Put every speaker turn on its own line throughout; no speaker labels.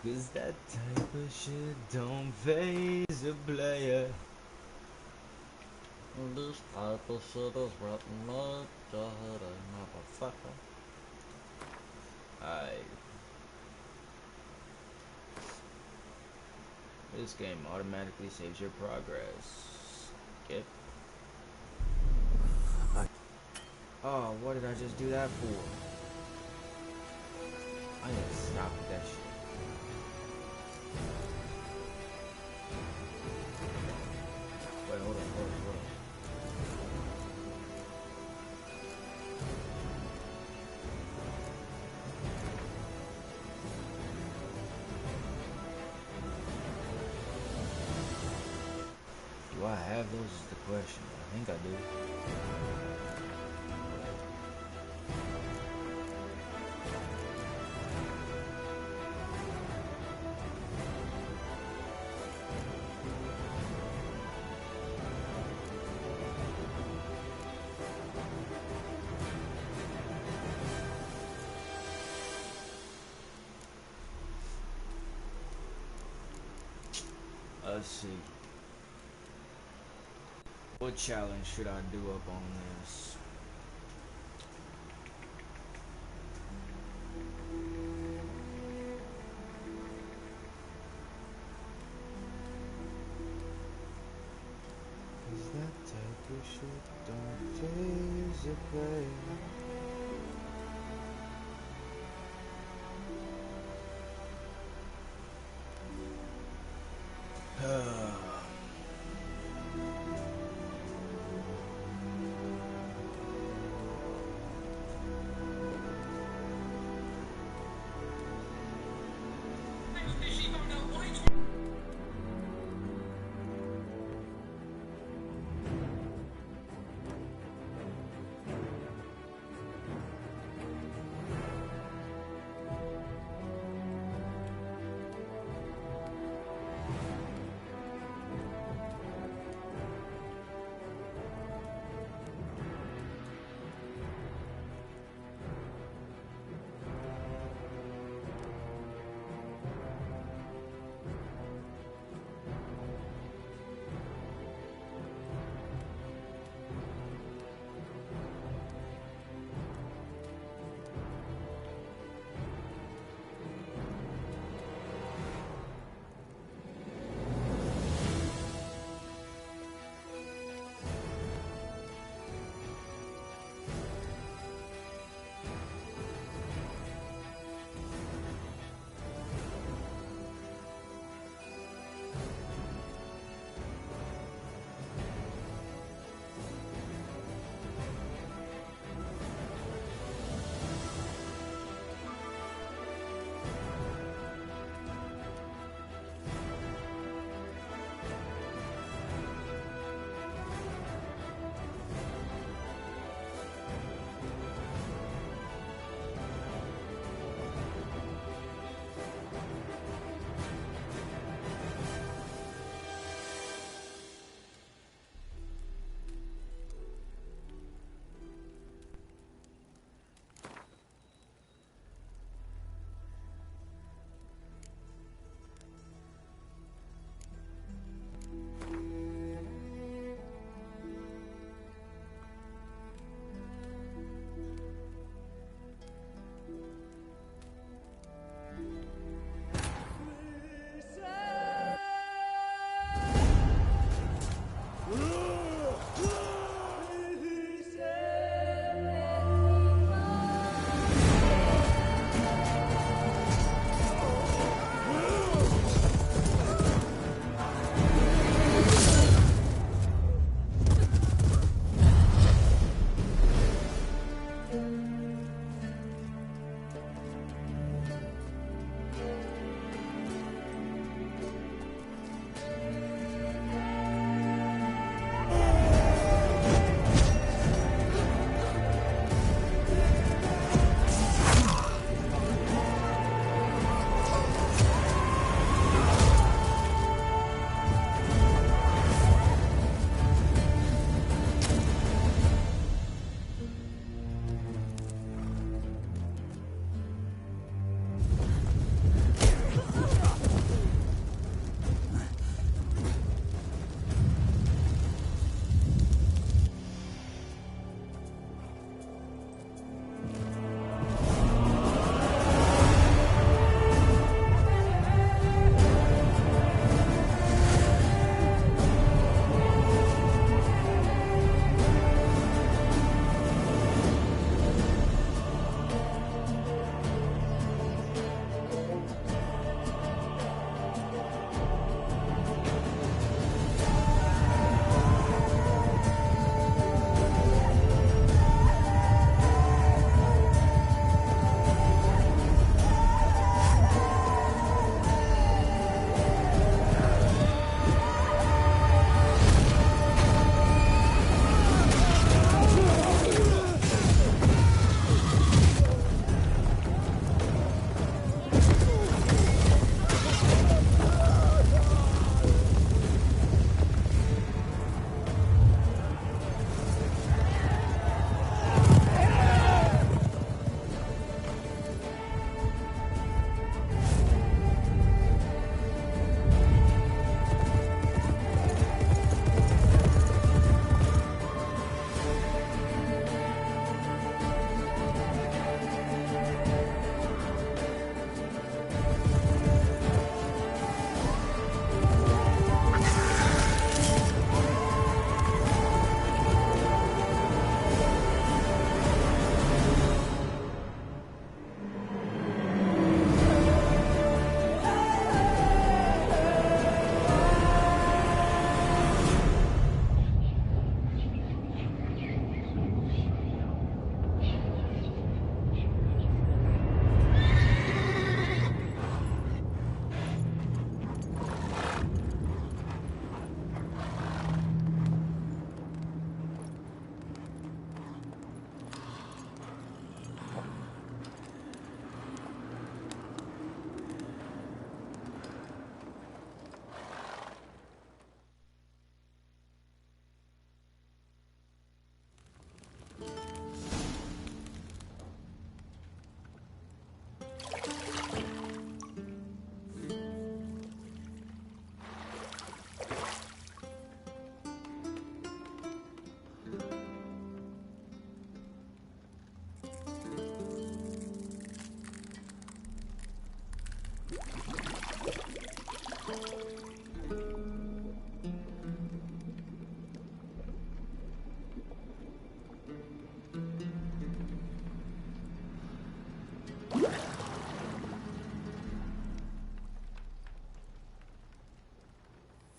Cause that type of shit don't phase a player. This type of shit is written like God, a motherfucker. Alright. This game automatically saves your progress. Skip. Oh, what did I just do that for? I need to stop that shit. Wait, hold on. Do I have those is the question. I think I do. Let's see. What challenge should I do up on this? Cause that type of shit don't phase a player.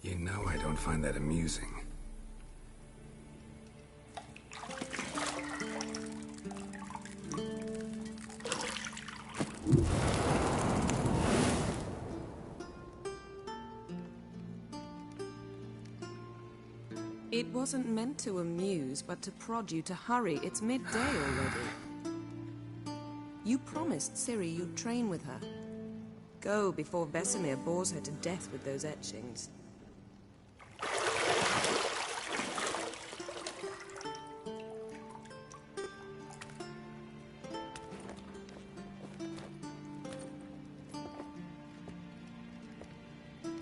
You know I don't find that amusing.
It wasn't meant to amuse, but to prod you to hurry. It's midday already. You promised Ciri you'd train with her. Go before Vesemir bores her to death with those etchings.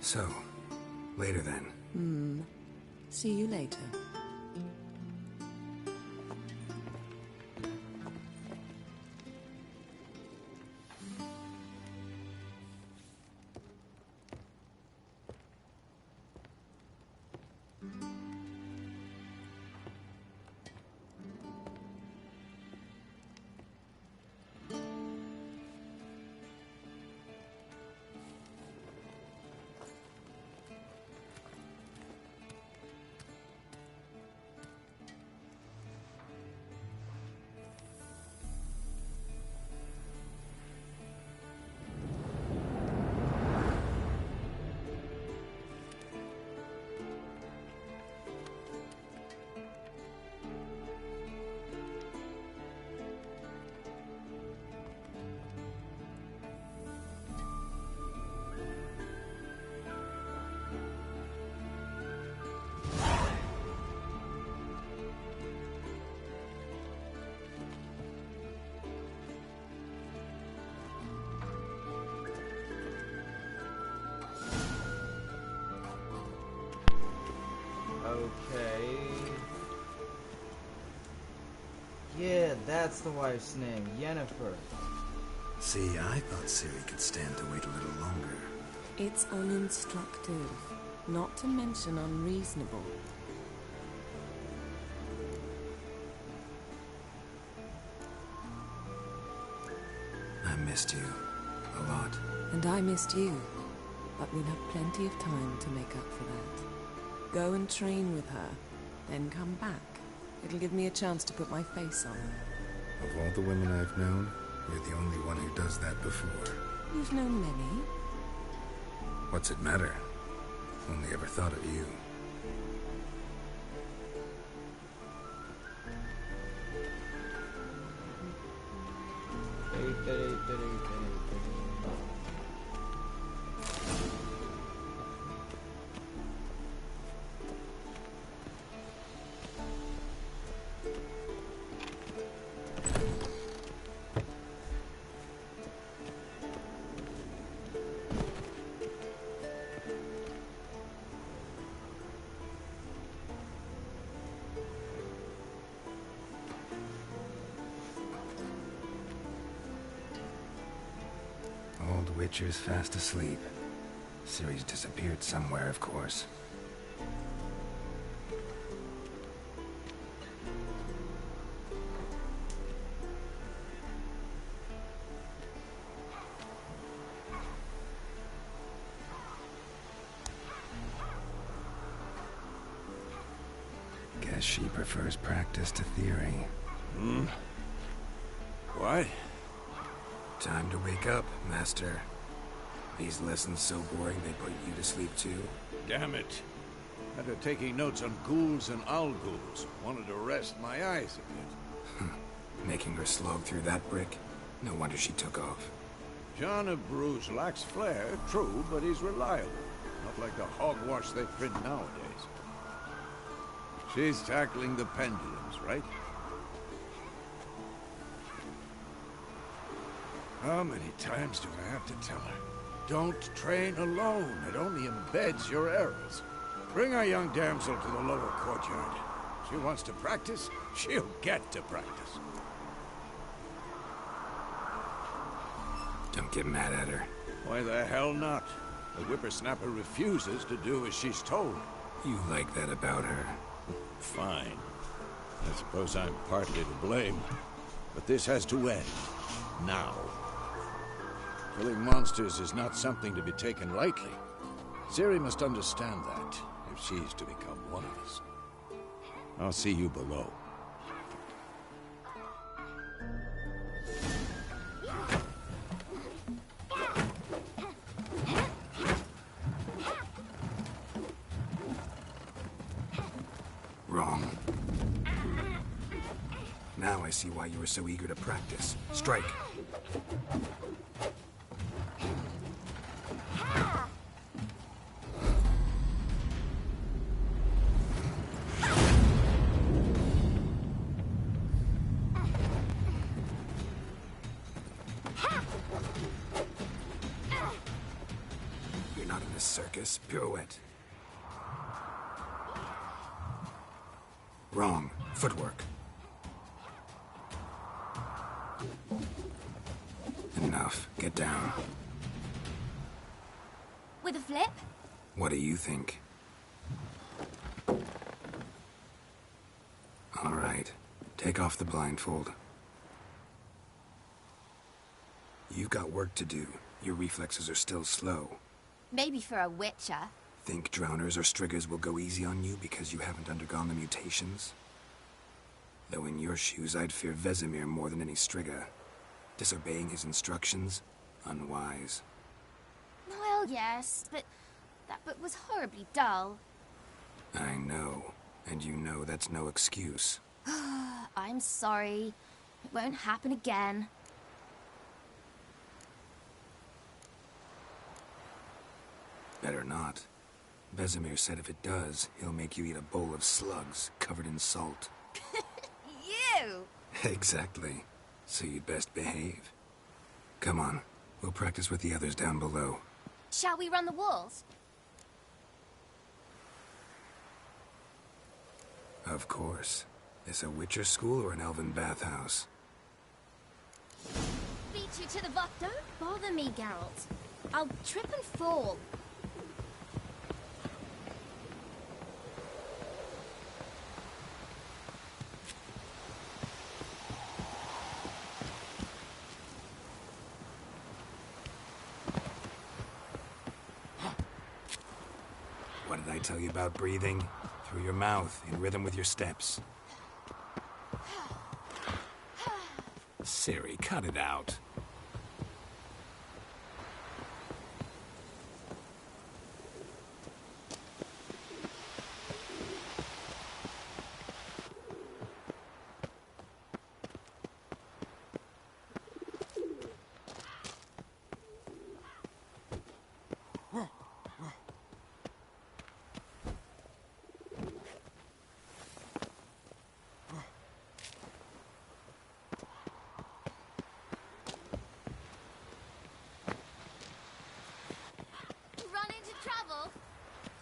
So, later then.
See you later.
Okay. Yeah, that's the wife's name, Yennefer.
See, I thought Ciri could stand to wait a little longer.
It's uninstructive, not to mention unreasonable.
I missed you. A lot.
And I missed you. But we'll have plenty of time to make up for that. Go and train with her, then come back. It'll give me a chance to put my face on her.
Of all the women I've known, you're the only one who does that before.
You've known many.
What's it matter? Only ever thought of you. Old Witcher's fast asleep. Ciri's disappeared somewhere, of course. Guess she prefers practice to theory.
What?
Time to wake up, Master. These lessons so boring they put you to sleep too?
Damn it. After taking notes on ghouls and owl ghouls, wanted to rest my eyes a bit.
Making her slog through that brick? No wonder she took off.
John of Bruges lacks flair, true, but he's reliable. Not like the hogwash they print nowadays. She's tackling the pendulums, right? How many times do I have to tell her? Don't train alone. It only embeds your errors. Bring our young damsel to the lower courtyard. She wants to practice, she'll get to practice.
Don't get mad at her.
Why the hell not? The whippersnapper refuses to do as she's told.
You like that about her?
Fine. I suppose I'm partly to blame. But this has to end. Now. Killing monsters is not something to be taken lightly. Ciri must understand that, if she's to become one of us. I'll see you below.
Wrong. Now I see why you were so eager to practice. Strike. You're not in a circus. Pirouette. Wrong. Footwork. Enough. Get down.
With a flip?
What do you think? All right. Take off the blindfold. You've got work to do. Your reflexes are still slow.
Maybe for a witcher.
Think drowners or striggers will go easy on you because you haven't undergone the mutations? Though in your shoes, I'd fear Vesemir more than any strigger. Disobeying his instructions? Unwise.
Well, yes, but that book was horribly dull.
I know. And you know that's no excuse.
I'm sorry. It won't happen again.
Better not. Vesemir said if it does, he'll make you eat a bowl of slugs covered in salt.
You!
Exactly. So you'd best behave. Come on. We'll practice with the others down below.
Shall we run the walls?
Of course. This a Witcher school or an elven bathhouse?
Beat you to the butt. Don't bother me, Geralt. I'll trip and fall.
What did I tell you about breathing? Through your mouth, in rhythm with your steps. Ciri, cut it out.
Run into trouble?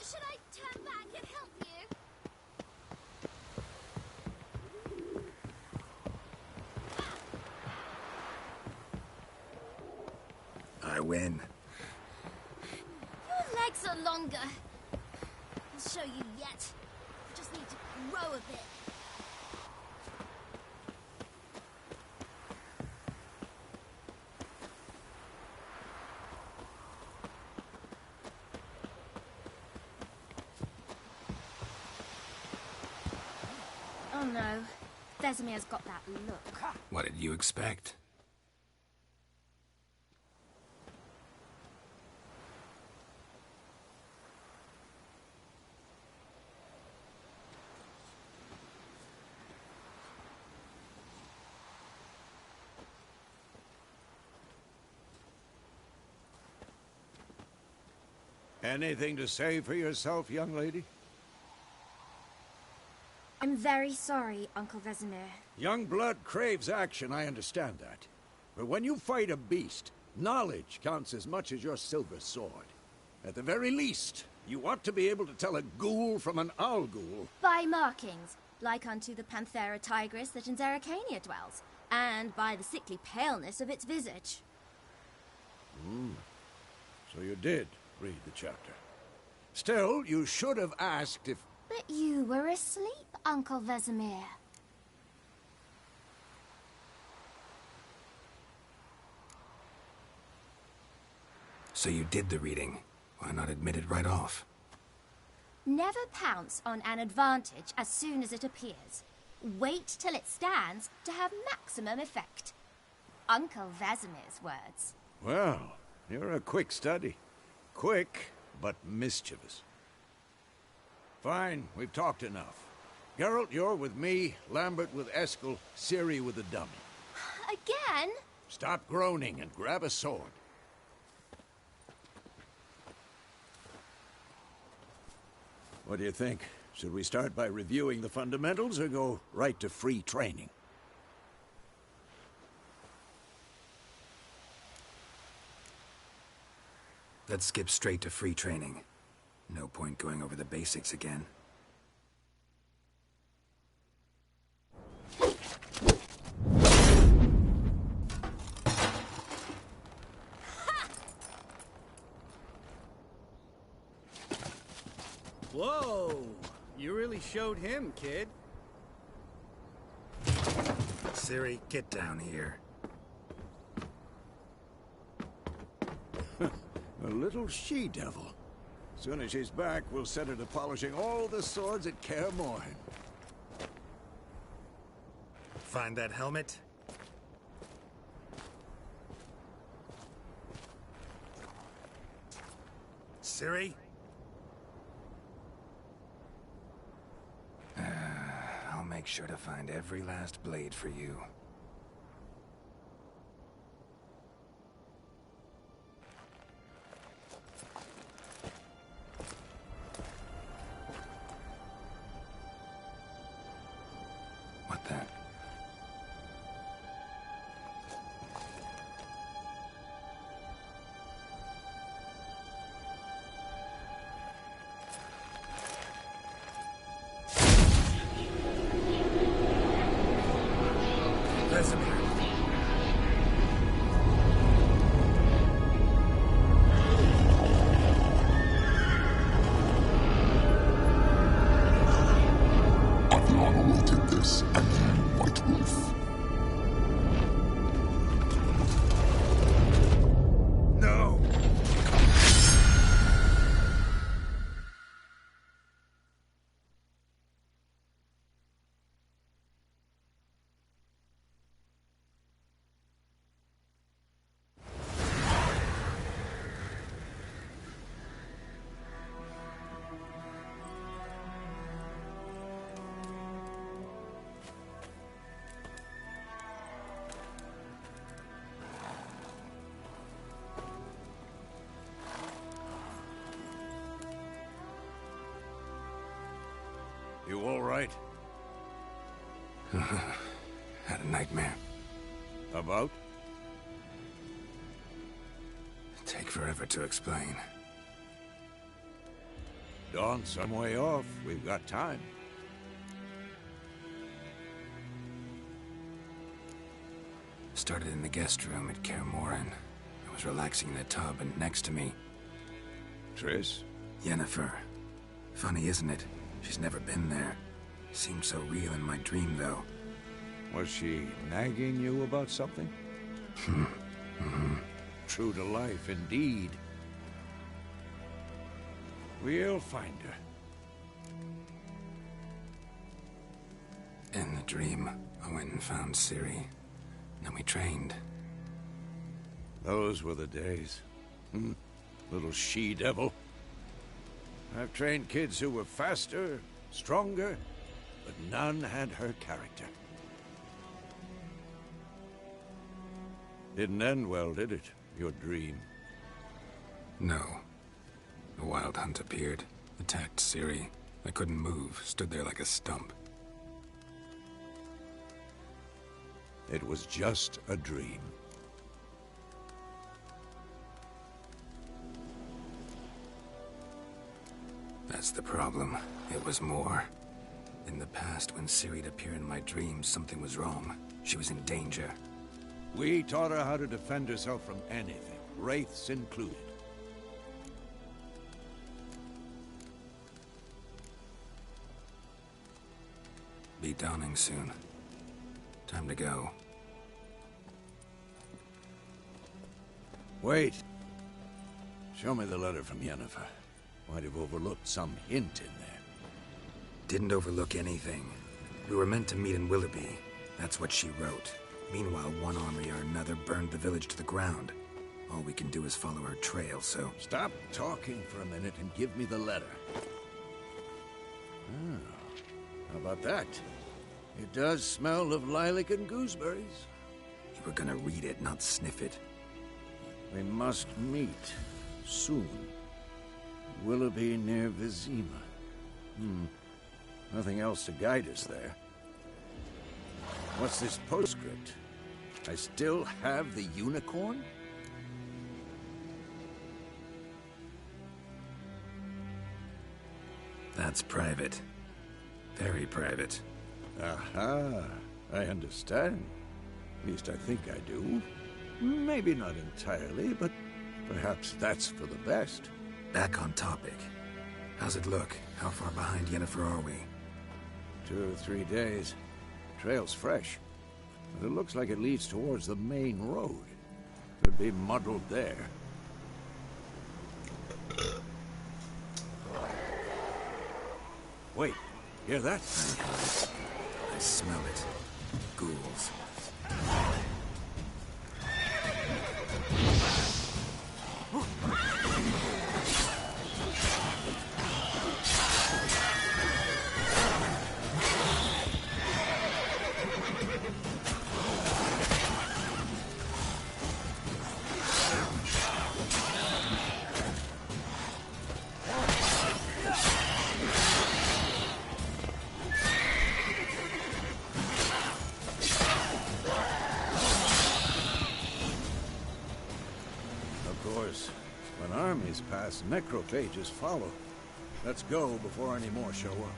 Should I turn back and help you?
I win.
Your legs are longer. I'll show you yet. Just need to grow a bit. Oh no, Vesemir's got that look.
What did you expect?
Anything to say for yourself, young lady?
I'm very sorry, Uncle Vesemir.
Young blood craves action, I understand that. But when you fight a beast, knowledge counts as much as your silver sword. At the very least, you ought to be able to tell a ghoul from an owl ghoul.
By markings, like unto the Panthera tigris that in Zerrikania dwells, and by the sickly paleness of its visage.
So you did read the chapter. Still, you should have asked if...
But you were asleep, Uncle Vesemir.
So you did the reading. Why not admit it right off?
Never pounce on an advantage as soon as it appears. Wait till it stands to have maximum effect. Uncle Vesemir's words.
Well, you're a quick study. Quick, but mischievous. Fine, we've talked enough. Geralt, you're with me, Lambert with Eskel, Ciri with the dummy.
Again?
Stop groaning and grab a sword. What do you think? Should we start by reviewing the fundamentals or go right to free training?
Let's skip straight to free training. No point going over the basics again.
Whoa! You really showed him, kid.
Ciri, get down here.
A little she-devil. Soon as she's back, we'll set her to polishing all the swords at Kaer Morhen.
Find that helmet? Ciri? I'll make sure to find every last blade for you. What the? Vesemir.
I've long awaited this, and you, White Wolf.
No!
You all right?
Had a nightmare.
About?
Take forever to explain.
Dawn's some way off. We've got time.
Started in the guest room at Kaer Morhen. I was relaxing in a tub, and next to me,
Triss?
Yennefer. Funny, isn't it? She's never been there. Seemed so real in my dream, though.
Was she nagging you about something? True to life, indeed. We'll find her.
In the dream, I went and found Ciri. Then we trained.
Those were the days. Little she-devil. I've trained kids who were faster, stronger, but none had her character. Didn't end well, did it? Your dream?
No. The Wild Hunt appeared, attacked Ciri. I couldn't move, stood there like a stump.
It was just a dream.
That's the problem. It was more. In the past, when Ciri'd appear in my dreams, something was wrong. She was in danger.
We taught her how to defend herself from anything, wraiths included.
Be dawning soon. Time to go.
Wait. Show me the letter from Yennefer. Might have overlooked some hint in there.
Didn't overlook anything. We were meant to meet in Willoughby. That's what she wrote. Meanwhile, one army or another burned the village to the ground. All we can do is follow her trail, so...
Stop talking for a minute and give me the letter. Oh, how about that? It does smell of lilac and gooseberries.
You were gonna read it, not sniff it.
We must meet soon. Willoughby near Vizima. Nothing else to guide us there. What's this postscript? I still have the unicorn?
That's private. Very private.
Aha, I understand. At least I think I do. Maybe not entirely, but perhaps that's for the best.
Back on topic. How's it look? How far behind Yennefer are we?
2 or 3 days. Trail's fresh, but it looks like it leads towards the main road. Could be muddled there. Wait, hear that?
I smell it. Ghouls.
Pass, necrophages follow. Let's go before any more show up.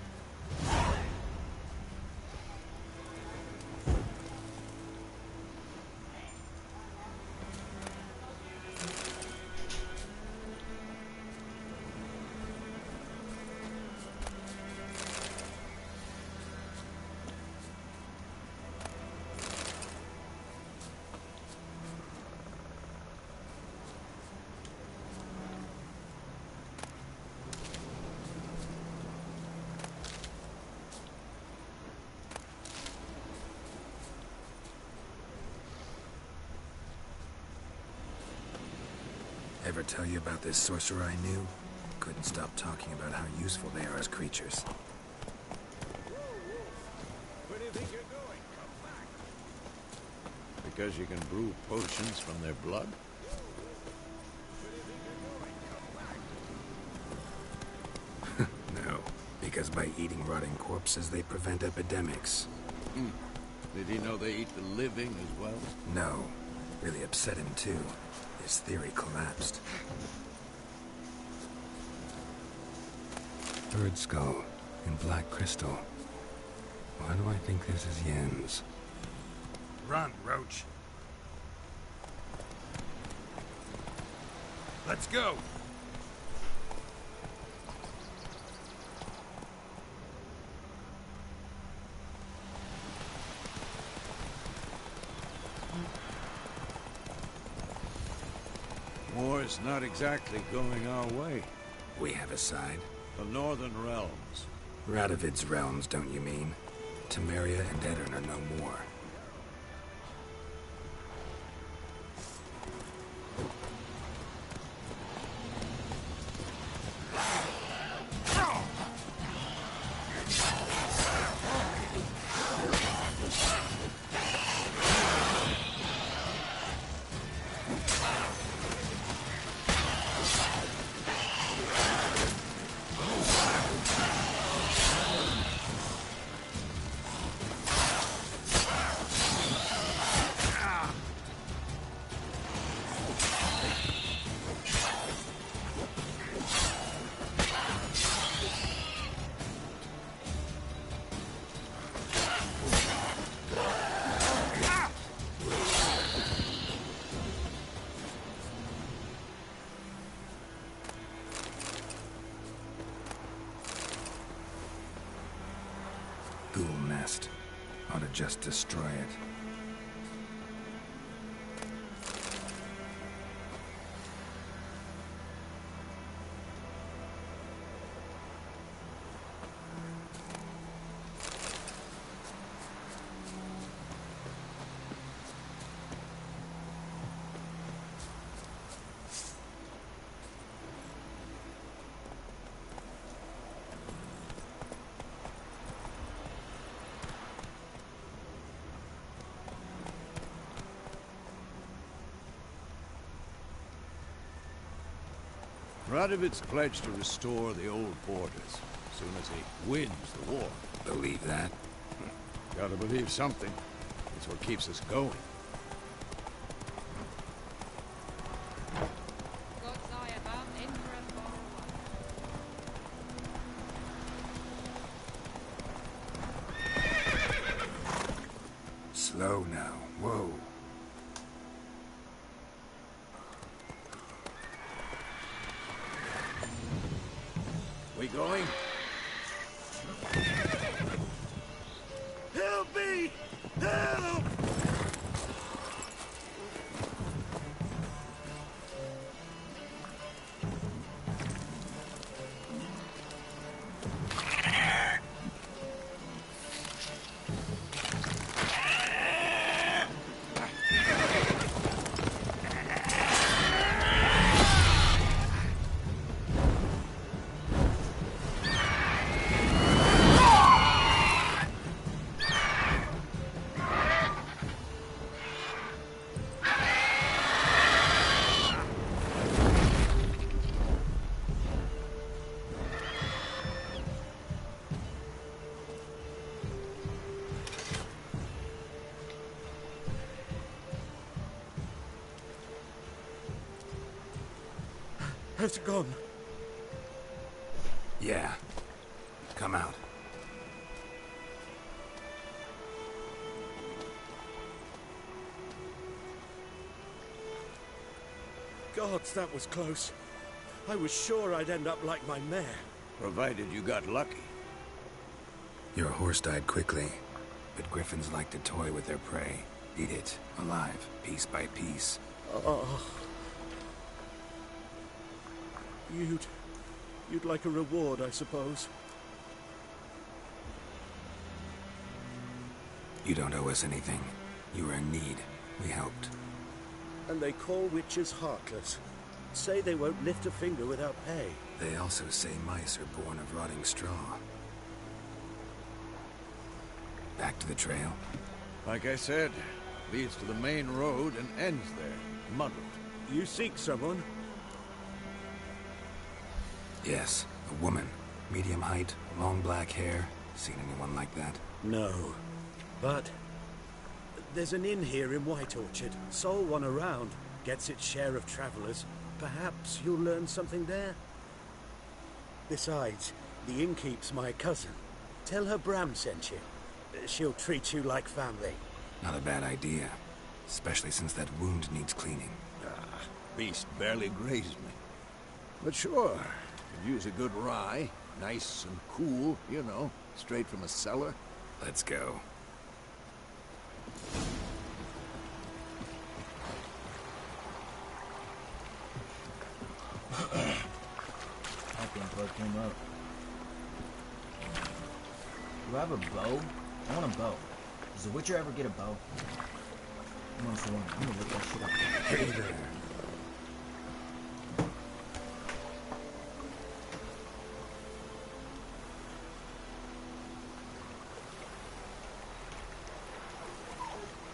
Ever tell you about this sorcerer I knew? Couldn't stop talking about how useful they are as creatures.
Where do you think you're going? Come back. Because you can brew potions from their blood? Where do you think you're going? Come back.
No, because by eating rotting corpses, they prevent epidemics.
Did he know they eat the living as well?
No. Really upset him, too. His theory collapsed. Bird skull in black crystal. Why do I think this is Yen's?
Run, Roach. Let's go.
War's not exactly going our way.
We have a side.
The Northern Realms.
Radovid's realms, don't you mean? Temeria and Edirn are no more. Ghoul nest. Ought to just destroy it.
Radovid's pledged to restore the old borders as soon as he wins the war.
Believe that?
Gotta believe something. It's what keeps us going.
Slow now. Whoa.
We going? Help me! Help!
Has it gone?
Yeah. Come out.
Gods, that was close. I was sure I'd end up like my mare.
Provided you got lucky.
Your horse died quickly, but griffins like to toy with their prey. Eat it, alive, piece by piece.
Oh. You'd like a reward, I suppose.
You don't owe us anything. You were in need. We helped.
And they call witches heartless. Say they won't lift a finger without pay.
They also say mice are born of rotting straw. Back to the trail?
Like I said, leads to the main road and ends there, muddled.
You seek someone?
Yes, a woman. Medium height, long black hair. Seen anyone like that?
No. But there's an inn here in White Orchard. Sole one around. Gets its share of travelers. Perhaps you'll learn something there? Besides, the innkeep's my cousin. Tell her Bram sent you. She'll treat you like family.
Not a bad idea. Especially since that wound needs cleaning.
Ah, beast barely grazed me. But sure, could use a good rye. Nice and cool, you know, straight from a cellar.
Let's go.
Fucking blood came up. Do I have a bow? I want a bow. Does the Witcher ever get a bow? I'm gonna look that shit up.
Hey there.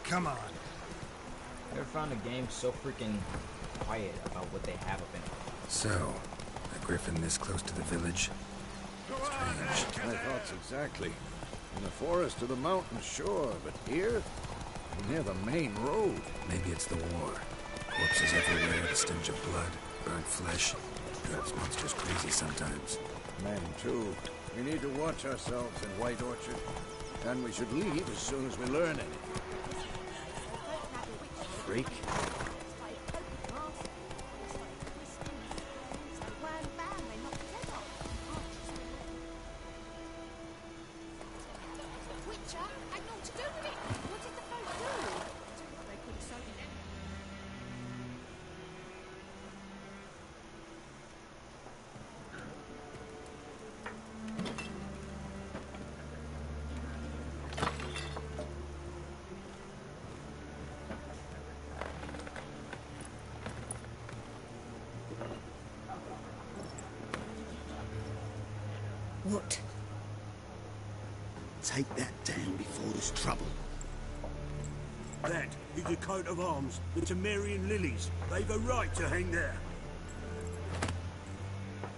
Come on.
Ever found a game so freaking quiet about what they have up in it?
So, a griffin this close to the village? Strange.
My thoughts exactly. In the forest or the mountains, sure, but here? Near the main road.
Maybe it's the war. Corpses everywhere, the stench of blood, burnt flesh. Drives monsters crazy sometimes.
Men, too. We need to watch ourselves in White Orchard. And we should leave as soon as we learn anything.
Freak.
What? Take that down before there's trouble.
That is the coat of arms, the Temerian lilies. They've a right to hang there.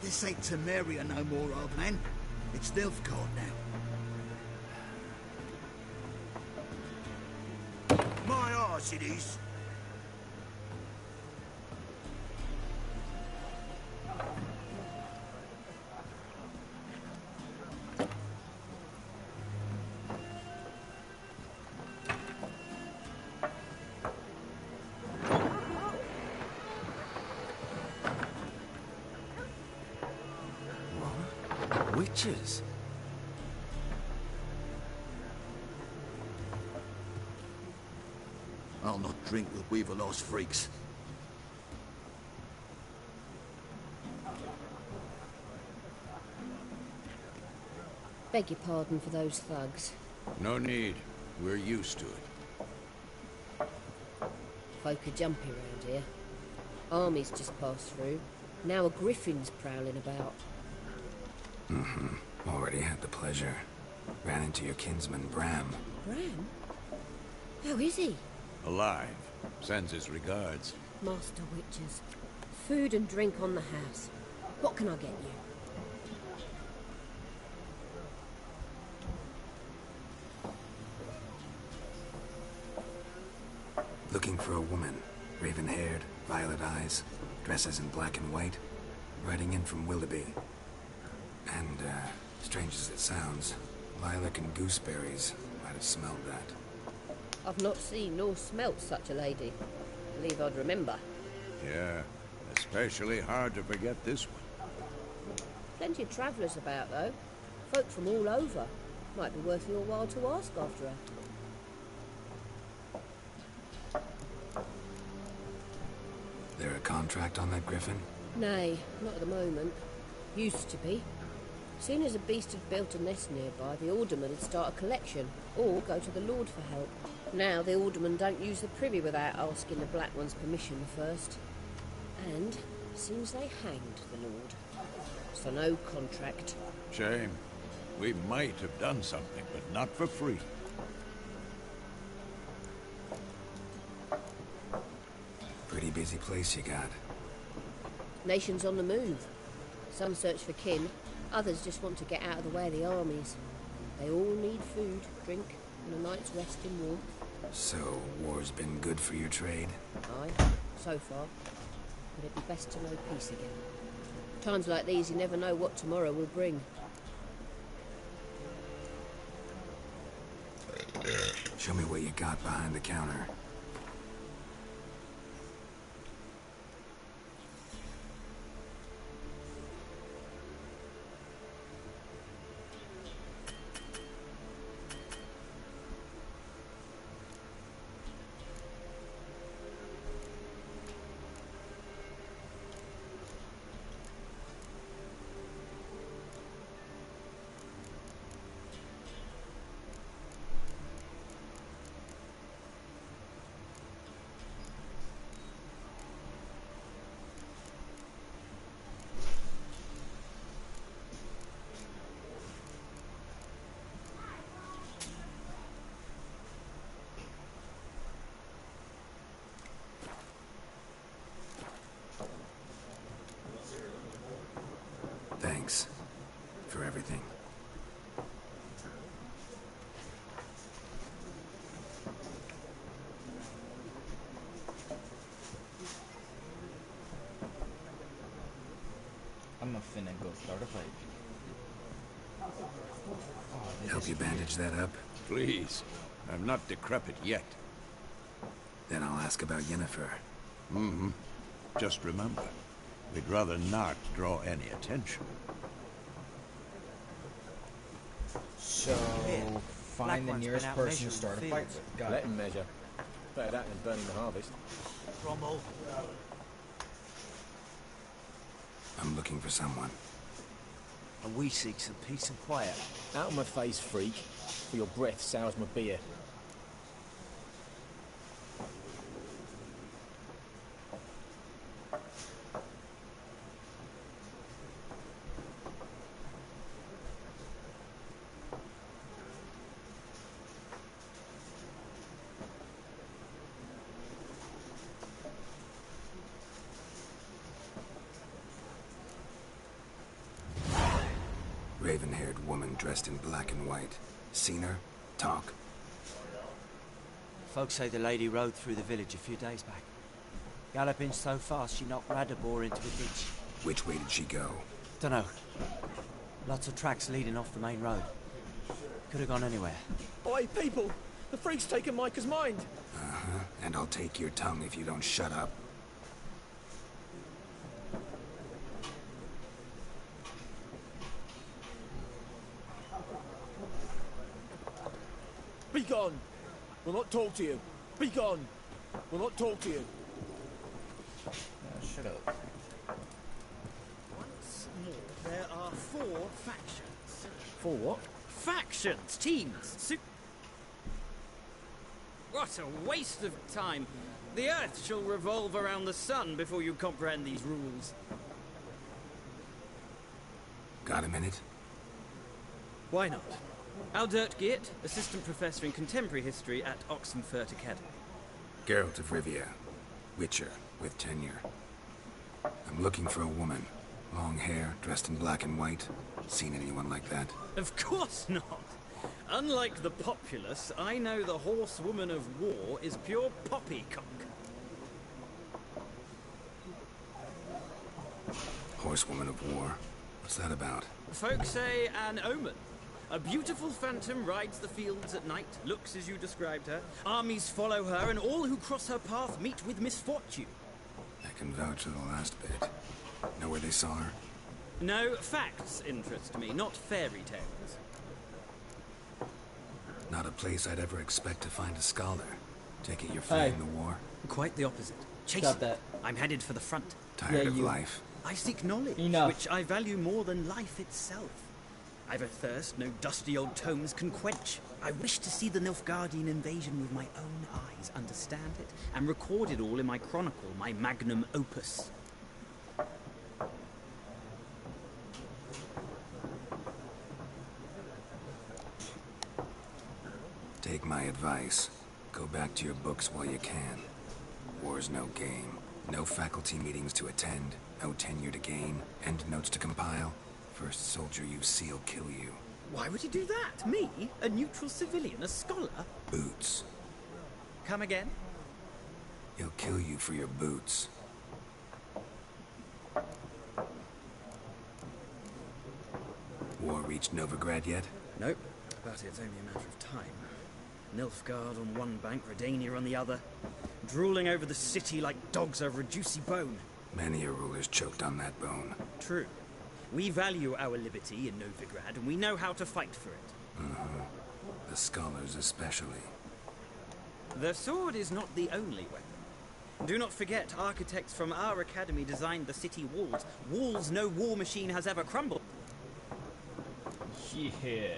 This ain't Temeria no more, old man. It's Nilfgaard now. My arse it is.
Witches?
I'll not drink with Weaverlost freaks.
Beg your pardon for those thugs.
No need. We're used to it.
Folk are jumpy round here. Armies just passed through. Now a griffin's prowling about.
Already had the pleasure. Ran into your kinsman, Bram.
Bram? How is he?
Alive. Sends his regards.
Master Witches. Food and drink on the house. What can I get you?
Looking for a woman. Raven-haired, violet eyes, dresses in black and white. Riding in from Willoughby. And, strange as it sounds, lilac and gooseberries might have smelled that.
I've not seen nor smelt such a lady. Believe I'd remember.
Yeah, especially hard to forget this one.
Plenty of travellers about, though. Folk from all over. Might be worth your while to ask after her.
There a contract on that griffin?
Nay, not at the moment. Used to be. Soon as a beast had built a nest nearby, the alderman would start a collection, or go to the Lord for help. Now the aldermen don't use the privy without asking the Black One's permission first. And seems they hanged the Lord. So no contract.
Shame. We might have done something, but not for free.
Pretty busy place you got.
Nations on the move. Some search for kin, others just want to get out of the way of the armies. They all need food, drink, and a night's rest in warmth.
So, war's been good for your trade?
Aye, so far. But it'd be best to know peace again. Times like these, you never know what tomorrow will bring.
Show me what you got behind the counter. Thanks for everything.
I'm not finna go start a fight.
Help you bandage that up?
Please. I'm not decrepit yet.
Then I'll ask about Yennefer.
Mm-hmm. Just remember, we'd rather not draw any attention.
So, find the nearest person to start a fight with. Got
Let
it.
him measure. Better that than burning the harvest.
Rommel.
I'm looking for someone.
And we seek some peace and quiet.
Out of my face, freak. For your breath sours my beer.
raven-haired woman dressed in black and white. Seen her? Talk.
Folks say the lady rode through the village a few days back. Galloping so fast she knocked Radabor into a ditch.
Which way did she go?
Dunno. Lots of tracks leading off the main road. Could have gone anywhere.
Oi, people! The freak's taken Micah's mind!
Uh-huh. And I'll take your tongue if you don't shut up.
Be gone! We'll not talk to you. Be gone! We'll not talk to you.
Shut up.
Once more, there are 4 factions.
4 what?
Factions! Teams! What a waste of time! The Earth shall revolve around the sun before you comprehend these rules.
Got a minute?
Why not? Aldert Geert, Assistant Professor in Contemporary History at Oxenfurt Academy.
Geralt of Rivia. Witcher, with tenure. I'm looking for a woman. Long hair, dressed in black and white. Seen anyone like that?
Of course not! Unlike the populace, I know the horsewoman of war is pure poppycock.
Horsewoman of war? What's that about?
Folks say an omen. A beautiful phantom rides the fields at night, looks as you described her. Armies follow her, and all who cross her path meet with misfortune.
I can vouch for the last bit. Know where they saw her?
No, facts interest me, not fairy tales.
Not a place I'd ever expect to find a scholar. Take it you're fleeing the war?
Quite the opposite. Chase
Stop that.
I'm headed for the front.
Tired of life?
I seek knowledge,
Enough.
which I value more than life itself. I've a thirst no dusty old tomes can quench. I wish to see the Nilfgaardian invasion with my own eyes, understand it, and record it all in my chronicle, my magnum opus.
Take my advice. Go back to your books while you can. War's no game. No faculty meetings to attend. No tenure to gain. Endnotes to compile. First soldier you see'll kill you.
Why would you do that? Me? A neutral civilian? A scholar?
Boots.
Come again?
He'll kill you for your boots. War reached Novigrad yet?
Nope, but it's only a matter of time. Nilfgaard on one bank, Redania on the other. Drooling over the city like dogs over a juicy bone.
Many a ruler's choked on that bone.
True. We value our liberty in Novigrad, and we know how to fight for it.
Uh-huh. The scholars especially.
The sword is not the only weapon. Do not forget, architects from our academy designed the city walls. Walls no war machine has ever crumbled.
Yeah.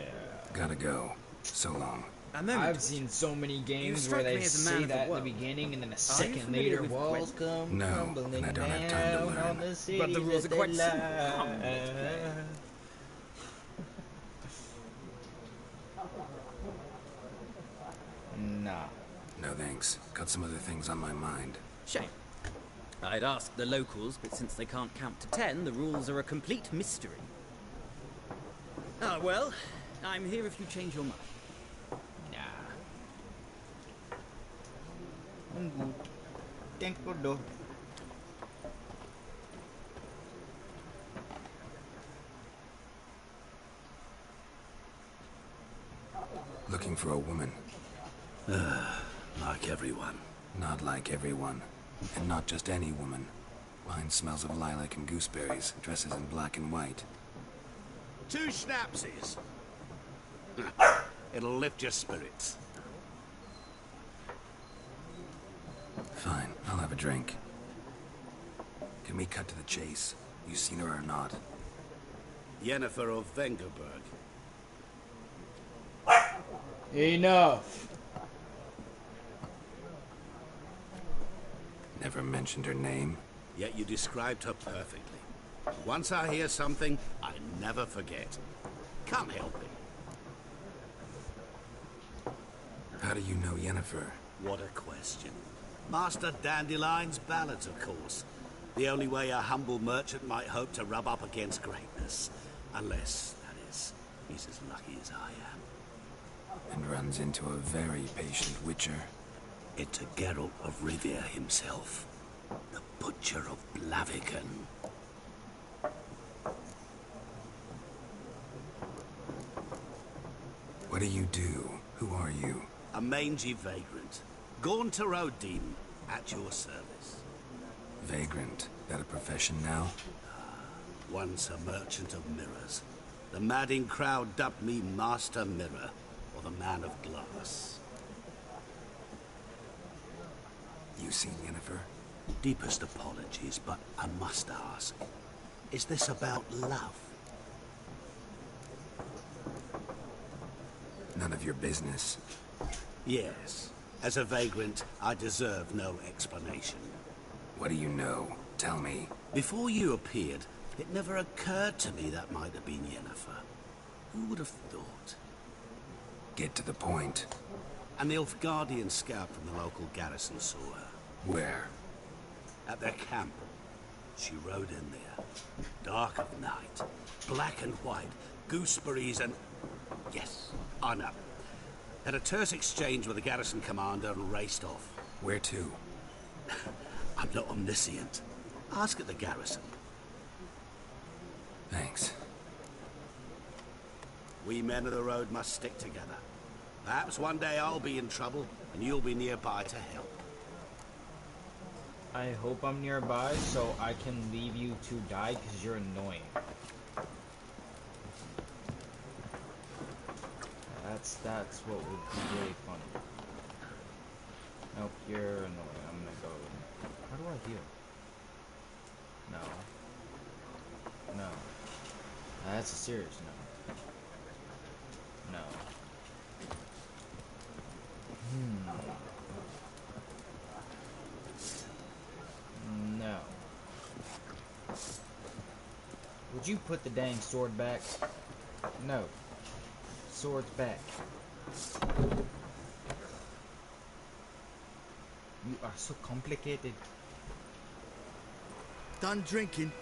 Gotta go. So long.
I've seen so many games where they say that at the beginning and then a second later walls come crumbling
and I don't have time to learn.
on the city.
But the rules are quite simple.
Nah.
No thanks. Got some other things on my mind.
Shame. I'd ask the locals, but since they can't count to 10, the rules are a complete mystery. Ah, well, I'm here if you change your mind.
I'm good. Thank you.
Looking for a woman.
Like everyone.
Not like everyone. And not just any woman. Mine smells of lilac and gooseberries, dresses in black and white.
2 schnapsies. It'll lift your spirits.
Fine, I'll have a drink. Can we cut to the chase? You seen her or not?
Yennefer of Vengerberg.
Enough.
Never mentioned her name.
Yet you described her perfectly. Once I hear something, I never forget. Can't help it.
How do you know Yennefer?
What a question. Master Dandelion's ballads, of course. The only way a humble merchant might hope to rub up against greatness. Unless, that is,
as I am.
And runs into a very patient witcher.
It's a Geralt of Rivia himself. The Butcher of Blaviken.
What do you do? Who are you?
A mangy vagrant. Gone to Rodim, at your service.
Vagrant. That a profession now?
Once a merchant of mirrors. The madding crowd dubbed me Master Mirror, or the Man of Glass.
You seen Yennefer?
Deepest apologies, but I must ask. Is this about love?
None of your business.
Yes. As a vagrant, I deserve no explanation.
What do you know? Tell me.
Before you appeared, it never occurred to me that might have been Yennefer. Who would have thought?
Get to the point.
An Nilfgaardian scout from the local garrison saw her.
Where?
At their camp. She rode in there. Dark of night. Black and white. Gooseberries and... Yes, I know. Had a terse exchange with the garrison commander and raced off.
Where to?
I'm not omniscient. Ask at the garrison.
Thanks.
We men of the road must stick together. Perhaps one day I'll be in trouble, and you'll be nearby to help.
I hope I'm nearby so I can leave you to die because you're annoying. That's what would be really funny. Nope, you're annoying. I'm gonna go. How do I heal? No. No. That's a serious no. No. No. Would you put the dang sword back? No. Sword's back. You are so complicated.
Done drinking?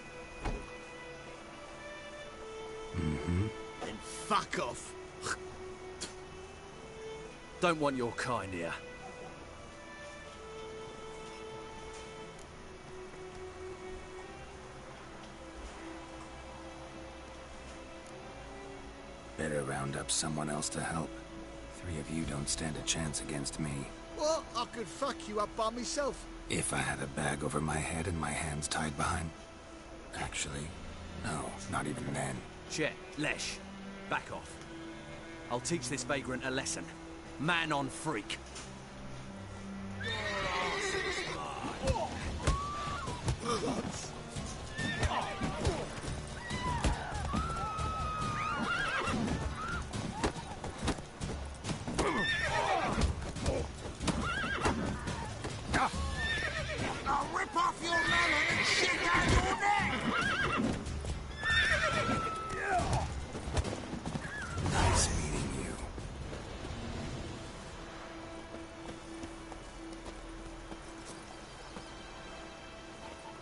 Mm-hmm.
Then fuck off.
Don't want your kind here.
Better round up someone else to help. 3 of you don't stand a chance against me.
What? I could fuck you up by myself.
If I had a bag over my head and my hands tied behind... Actually, no, not even then.
Chet, Lesh, back off. I'll teach this vagrant a lesson. Man on freak.
I'll rip off your melon and shit out your neck!
Nice meeting you.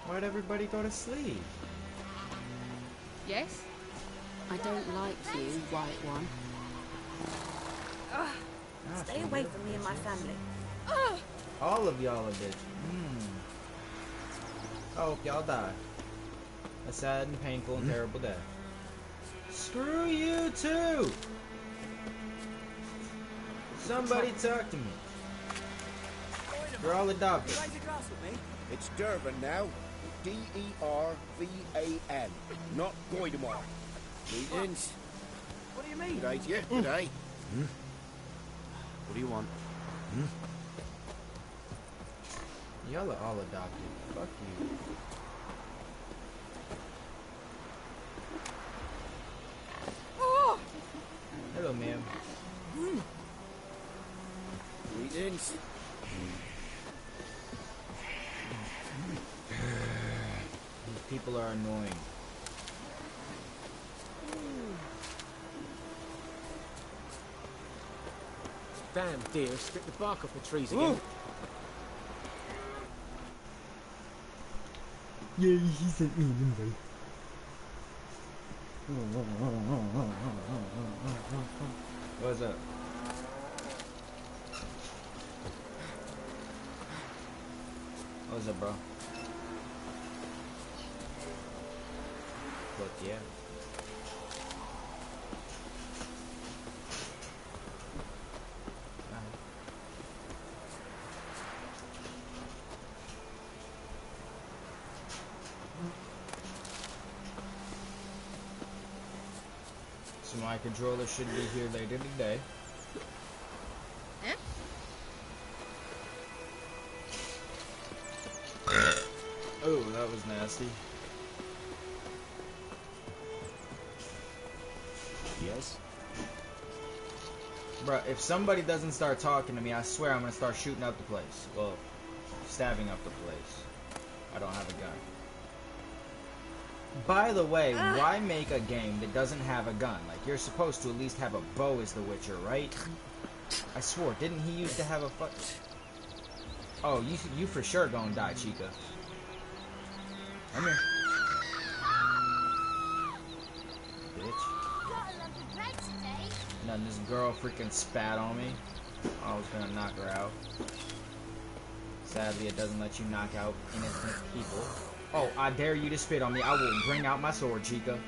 Why'd everybody go to sleep?
Yes?
I don't like you, White One.
Stay away from me and my family.
All of y'all a bitch. I hope y'all die. A sad and painful and terrible death. Screw you too! Somebody talk to me. You're all adopted.
It's Durban now. D-E-R-V-A-N. Not Goidemar. Greetings.
What do you mean?
Good day to you. Good day.
What do you want?
Y'all are all adopted. Fuck you. Hello, ma'am.
Greetings.
These people are annoying.
Damn deer, stripped the bark off the trees again.
Yeah, he sent me an invite. What's up? What's up, bro? Look, yeah. So my controller should be here later today. Oh, that was nasty.
Yes?
Bruh, if somebody doesn't start talking to me, I swear I'm gonna start shooting up the place. Well, stabbing up the place. I don't have a gun. By the way, why make a game that doesn't have a gun? Like, you're supposed to at least have a bow as the Witcher, right? I swore, didn't he used to have a fuck? Oh, you for sure gonna die, Chica. Come here. Bitch. And then this girl freaking spat on me. I was gonna knock her out. Sadly, it doesn't let you knock out innocent people. Oh, I dare you to spit on me. I will bring out my sword, Chica.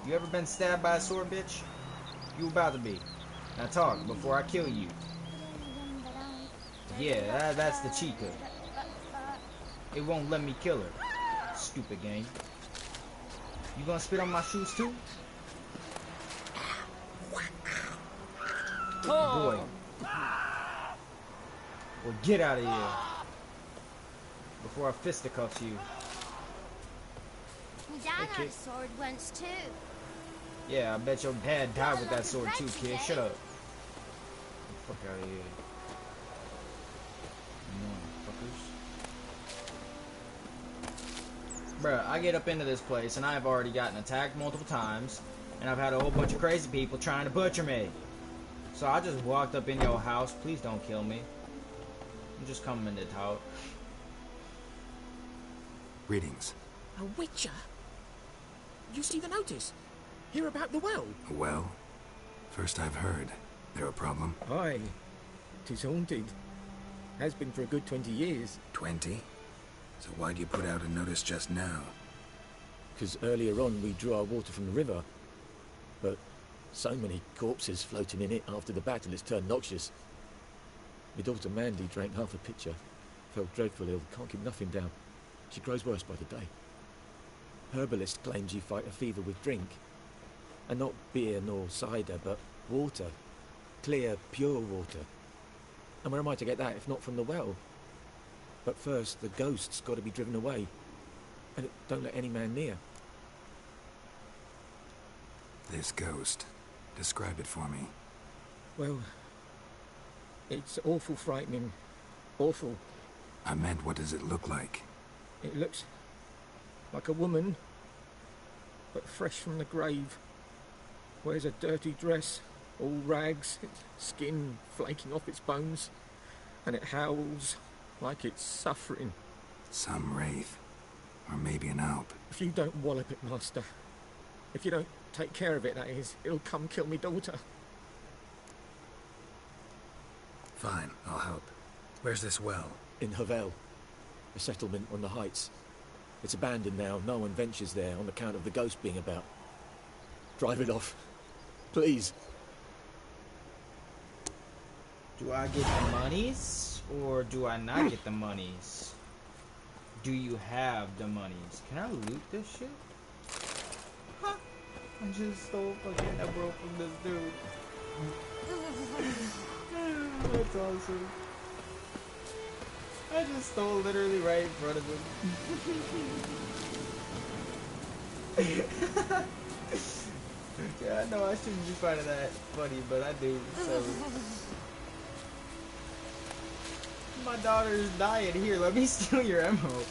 You ever been stabbed by a sword, bitch? You about to be. Now talk before I kill you. Yeah, that's the Chica. It won't let me kill her. Stupid game. You gonna spit on my shoes too? Boy. Well, get out of here. Before I fisticuffs you.
Dad had a sword once too.
Yeah, I bet your dad died with that sword too, kid. Shut up. Fuck out of here. Bruh, I get up into this place and I've already gotten attacked multiple times, and I've had a whole bunch of crazy people trying to butcher me. So I just walked up in your house. Please don't kill me. I'm just coming to talk.
Greetings.
A witcher? You see the notice? Hear about the well?
A well? First I've heard. There a problem?
Aye. 'Tis haunted. Has been for a good 20 years.
20? So why do you put out a notice just now?
Because earlier on we drew our water from the river. But so many corpses floating in it after the battle it's turned noxious. My daughter Mandy drank half a pitcher. Fell dreadful ill, can't keep nothing down. She grows worse by the day. Herbalist claims you fight a fever with drink. And not beer nor cider, but water. Clear, pure water. And where am I to get that if not from the well? But first, the ghost's got to be driven away. And don't let any man near.
This ghost. Describe it for me.
Well, it's awful frightening. Awful.
I meant, what does it look like?
It looks like a woman, but fresh from the grave. Wears a dirty dress, all rags, its skin flaking off its bones, and it howls like it's suffering.
Some wraith. Or maybe an alp.
If you don't wallop it, Master. If you don't take care of it, that is, it'll come kill me daughter.
Fine, I'll help. Where's this well?
In Havel. A settlement on the heights. It's abandoned now. No one ventures there on account of the ghost being about. Drive it off. Please.
Do I get the monies, or do I not get the monies? Do you have the monies? Can I loot this shit? Huh? I just stole fucking emerald from this dude. That's awesome. I just stole literally right in front of him. Yeah, I know I shouldn't be finding that funny, but I do, so. My daughter's dying. Here, let me steal your emerald.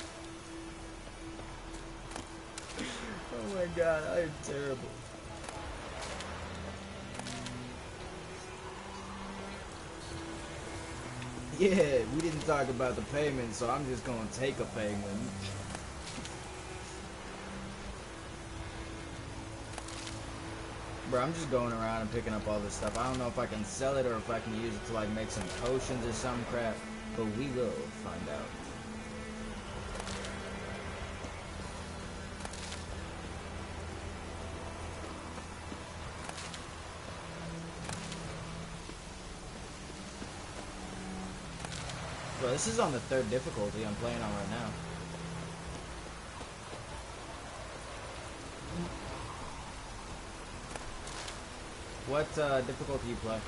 Oh my god, I am terrible. Yeah, we didn't talk about the payment, so I'm just gonna take a payment. Bro, I'm just going around and picking up all this stuff. I don't know if I can sell it or if I can use it to like make some potions or some crap, but we will find out. Bro, this is on the 3rd difficulty I'm playing on right now. What difficulty you play?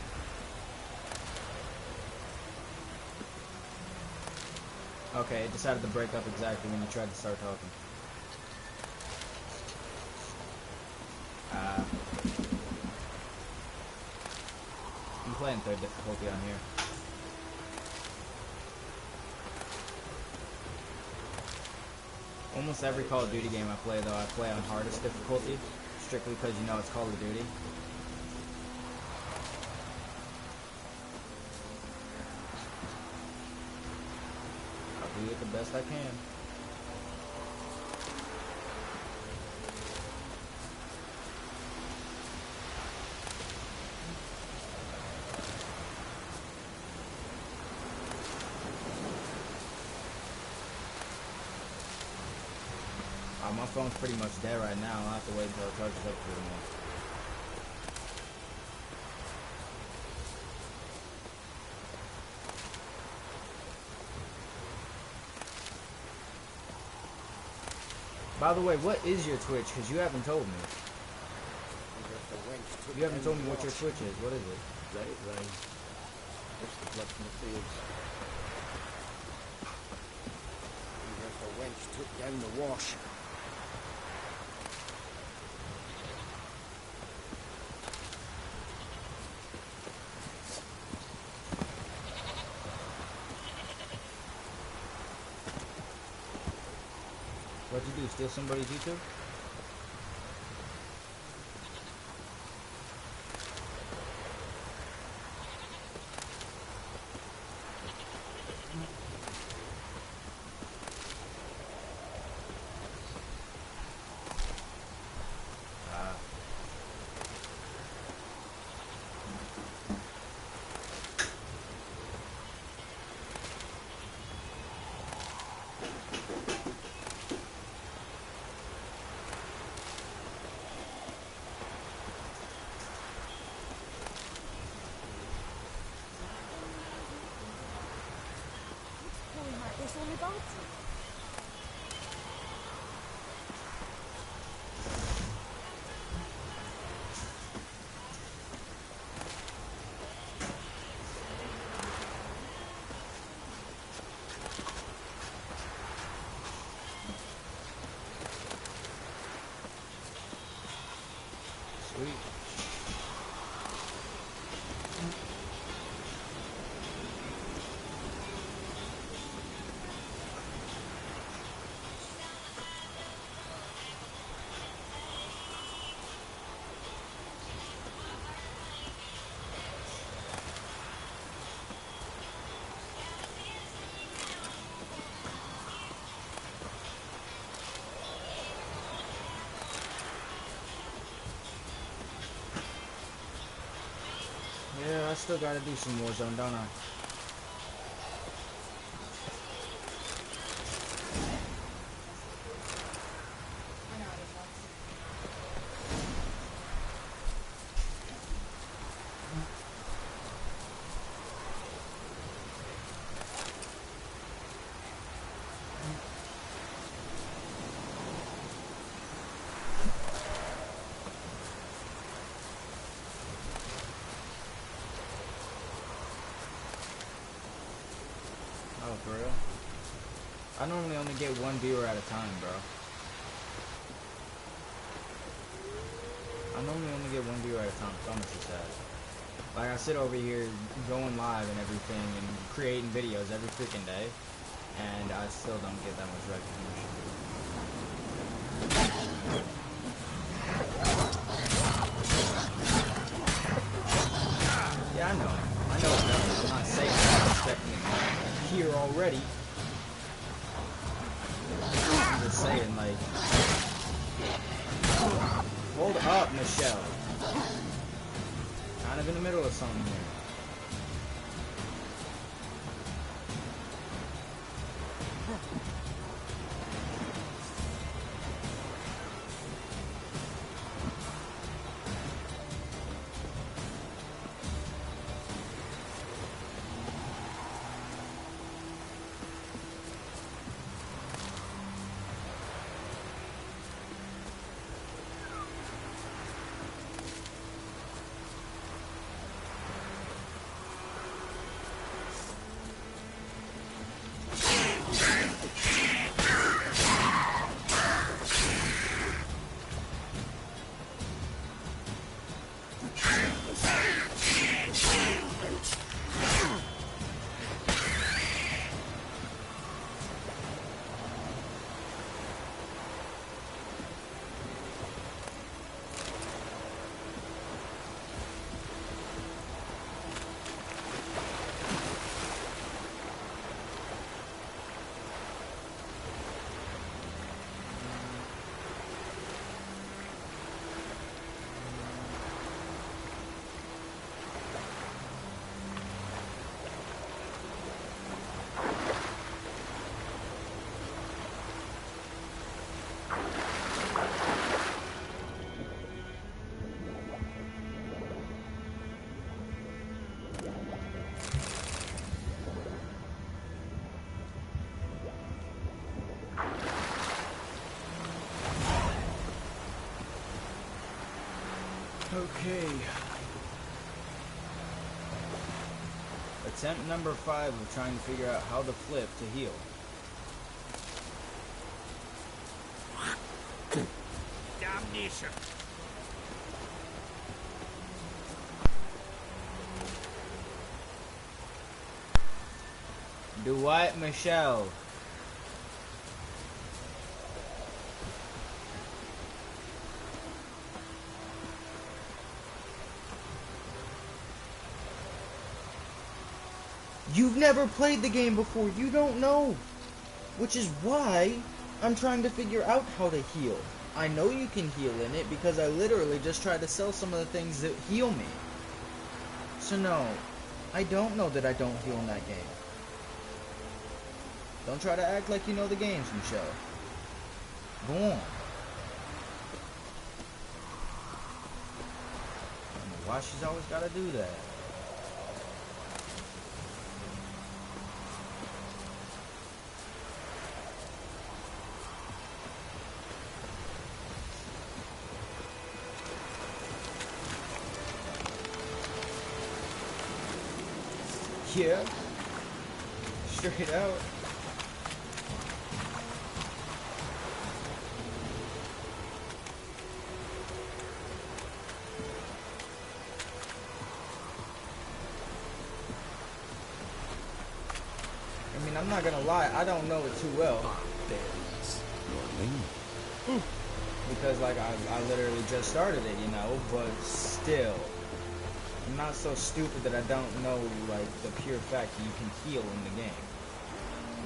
Okay, it decided to break up exactly when you tried to start talking. I'm playing 3rd difficulty on here. Almost every Call of Duty game I play, though, I play on hardest difficulty, strictly because, you know, it's Call of Duty. I'll do it the best I can. My phone's pretty much dead right now. I'll have to wait until it charges up for a minute. By the way, what is your Twitch? Because you haven't told me. You haven't told me what your Twitch is. What is it?
Let it rain. Watch the blood from the fields.
The wench took down the wash.
What'd you do? Steal somebody's YouTube? Sweet. Yeah, I still gotta do some Warzone, don't I? Oh, for real? I normally only get one viewer at a time, bro. I normally only get one viewer at a time, so I'm honestly sad. Like, I sit over here going live and everything and creating videos every freaking day, and I still don't get that much recognition. Yeah, I know. I know it's nothing. I'm not saying that. expecting it here already. I'm just saying, like... Hold up, Michelle. Kind of in the middle of something here. Okay. Attempt number 5 of trying to figure out how to flip to heal.
Damnation.
Do what, Michelle? You've never played the game before. You don't know. Which is why I'm trying to figure out how to heal. I know you can heal in it because I literally just tried to sell some of the things that heal me. So no, I don't know that I don't heal in that game. Don't try to act like you know the games, Michelle. Go on. I don't know why she's always got to do that. Yeah, straight out. I mean, I'm not gonna lie, I don't know it too well. Because, like, I literally just started it, you know, but still. I'm not so stupid that I don't know, like, the pure fact that you can heal in the game.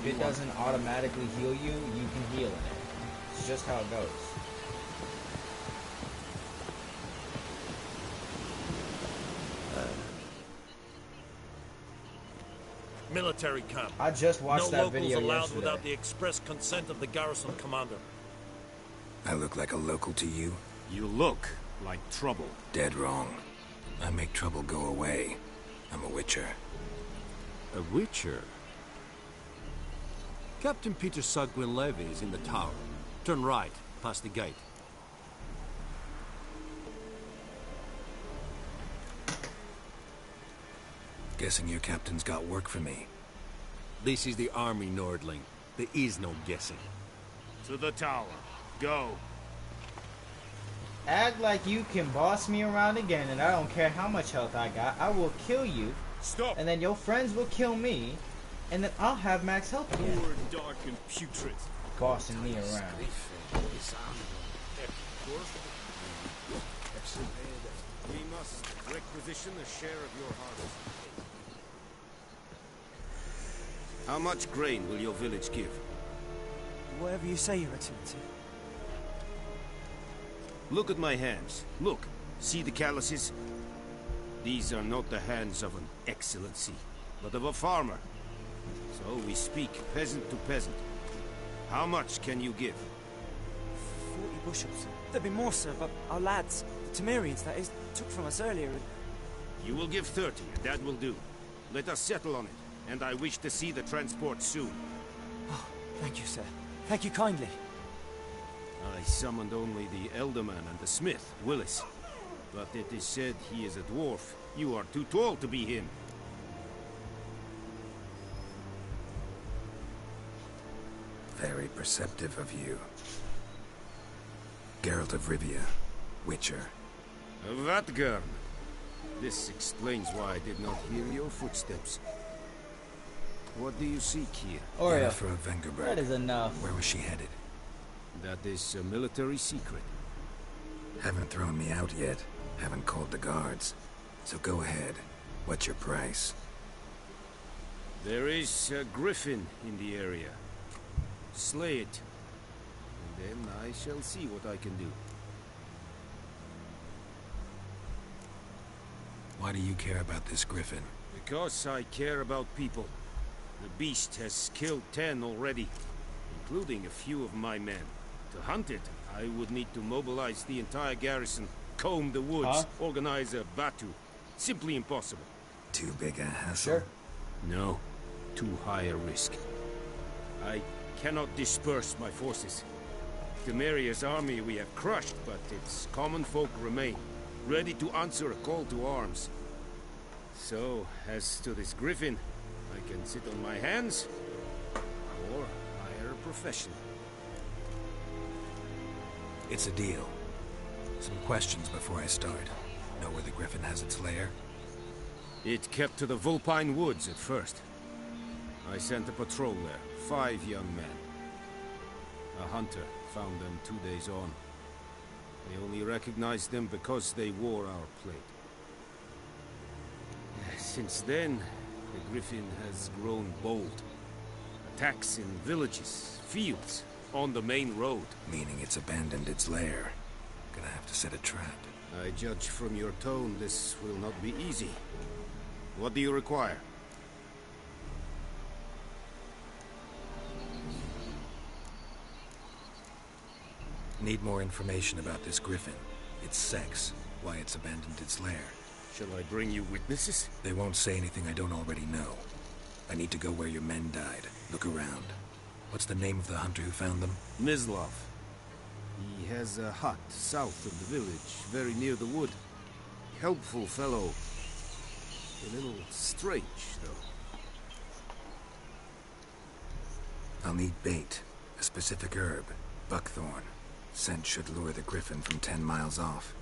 If it doesn't automatically heal you, you can heal in it. It's just how it goes.
Military camp.
I just watched that video
No locals allowed
yesterday.
without the express consent of the garrison commander.
I look like a local to you?
You look like trouble.
Dead wrong. I make trouble go away. I'm a witcher.
A witcher? Captain Peter Sagwin Levy is in the tower. Turn right, past the gate.
Guessing your captain's got work for me.
This is the army, Nordling. There is no guessing. To the tower. Go.
Act like you can boss me around again, and I don't care how much health I got. I will kill you.
Stop.
And then your friends will kill me, and then I'll have max health again.
Poor, dark, and putrid.
Bossing me around.
We must requisition a share of your harvest.
How much grain will your village give?
Whatever you say, Your Excellency.
Look at my hands. Look. See the calluses? These are not the hands of an excellency, but of a farmer. So we speak peasant to peasant. How much can you give?
40 bushels. There'd be more, sir, but our lads, the Temerians, that is, took from us earlier.
You will give 30, and that will do. Let us settle on it, and I wish to see the transport soon.
Oh, thank you, sir. Thank you kindly.
I summoned only the Elderman and the smith, Willis. But it is said he is a dwarf. You are too tall to be him.
Very perceptive of you. Geralt of Rivia, Witcher.
Vatgern. This explains why I did not hear your footsteps. What do you seek here?
Yennefer of Vengerberg.
That is enough.
Where was she headed?
That is a military secret.
Haven't thrown me out yet. Haven't called the guards. So go ahead. What's your price?
There is a griffin in the area. Slay it. And then I shall see what I can do.
Why do you care about this griffin?
Because I care about people. The beast has killed 10 already, including a few of my men. To hunt it, I would need to mobilize the entire garrison, comb the woods, organize a batu. Simply impossible.
Too big a hassle?
Sure. No. Too high a risk. I cannot disperse my forces. Temeria's army we have crushed, but its common folk remain, ready to answer a call to arms. So, as to this griffin, I can sit on my hands, or hire a professional.
It's a deal. Some questions before I start. Know where the griffin has its lair?
It kept to the Vulpine Woods at first. I sent a patrol there, 5 young men. A hunter found them 2 days on. They only recognized them because they wore our plate. Since then, the griffin has grown bold. Attacks in villages, fields, on the main road.
Meaning it's abandoned its lair. Gonna have to set a trap.
I judge from your tone this will not be easy. What do you require?
Need more information about this griffin. Its sex, why it's abandoned its lair.
Shall I bring you witnesses?
They won't say anything I don't already know. I need to go where your men died. Look around. What's the name of the hunter who found them?
Mislav. He has a hut south of the village, very near the wood. Helpful fellow. A little strange, though.
I'll need bait. A specific herb. Buckthorn. Scent should lure the griffin from 10 miles off.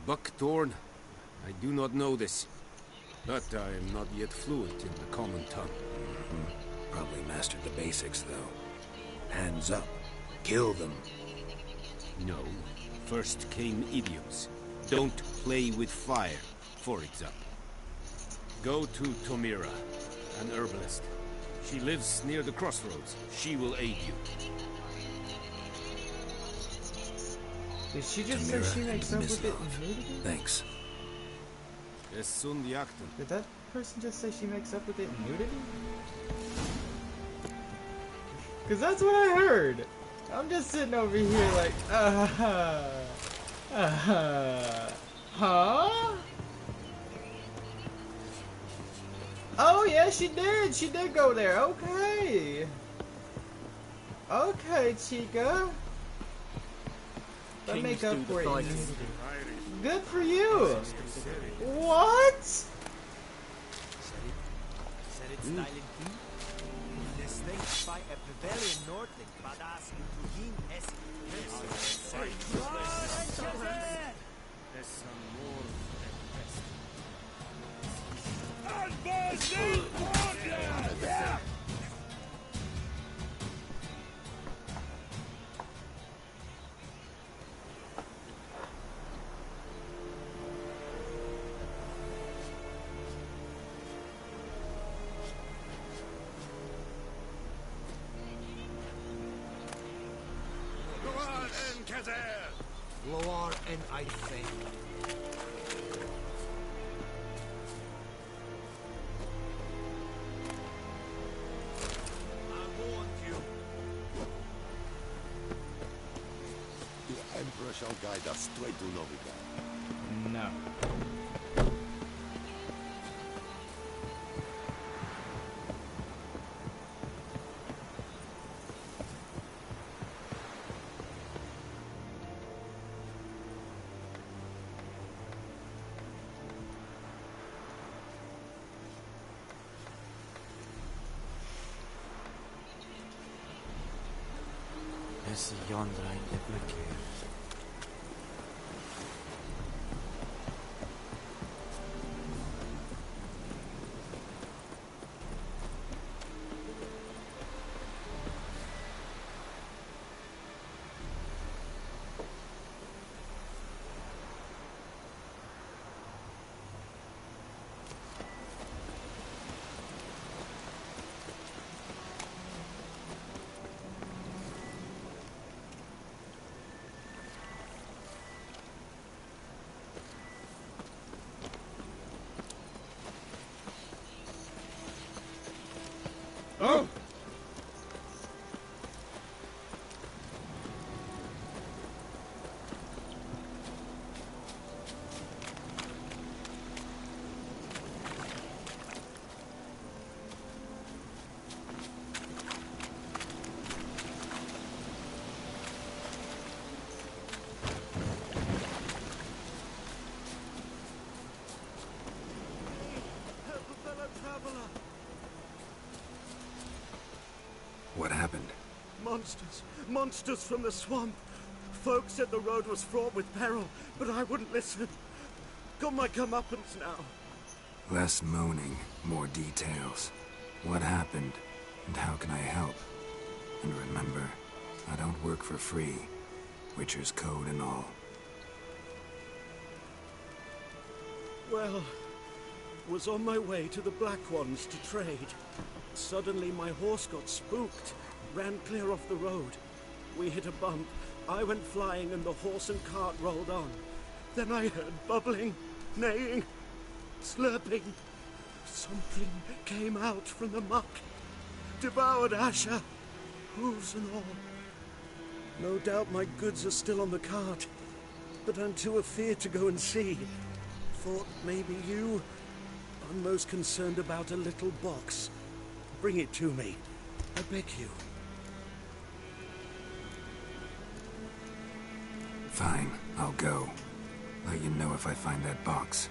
Buckthorn? I do not know this. But I am not yet fluent in the common tongue.
Probably mastered the basics, though. Hands up. Kill them.
No. First came idioms. Don't play with fire, for example. Go to Tomira, an herbalist. She lives near the crossroads. She will aid you.
Did she just say she makes up with it in nudity?
Thanks.
Did that person just say she makes up with it in nudity? Cause that's what I heard. I'm just sitting over here like, huh? Oh yeah, she did. She did go there. Okay. Okay, Chica. That make up for it. Good for you. What?
Vezer!
Lower and I think.
I warned you.
The Emperor shall guide us straight to Novigrad.
No.
Esse yonder ain't the brick here.
Oh! Help a fellow traveler!
What happened?
Monsters! Monsters from the swamp! Folks said the road was fraught with peril, but I wouldn't listen. Got my comeuppance now.
Less moaning, more details. What happened, and how can I help? And remember, I don't work for free. Witcher's code and all.
Well, was on my way to the Black Ones to trade. Suddenly my horse got spooked, ran clear off the road. We hit a bump, I went flying and the horse and cart rolled on. Then I heard bubbling, neighing, slurping. Something came out from the muck, devoured Asher, hooves and all. No doubt my goods are still on the cart, but I'm too afeard to go and see. Thought maybe you... I'm most concerned about a little box. Bring it to me. I beg you.
Fine, I'll go. Let you know if I find that box.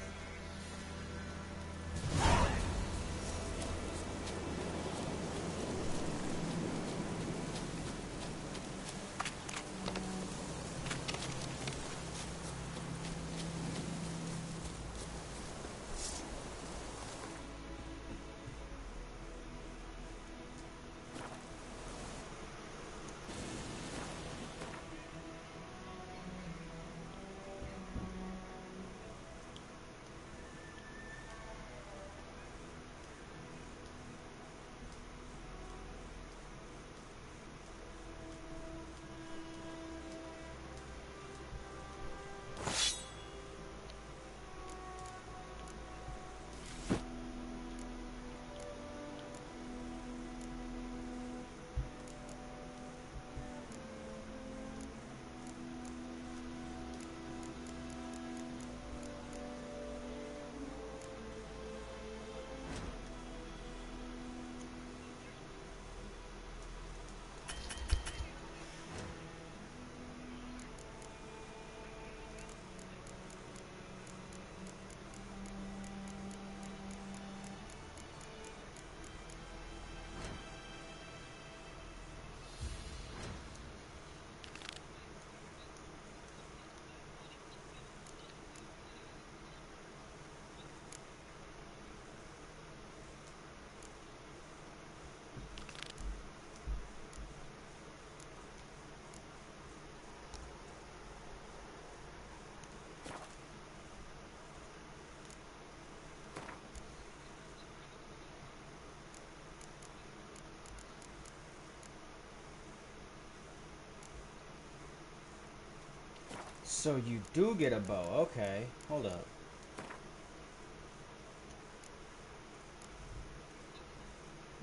So you do get a bow. Okay, hold up.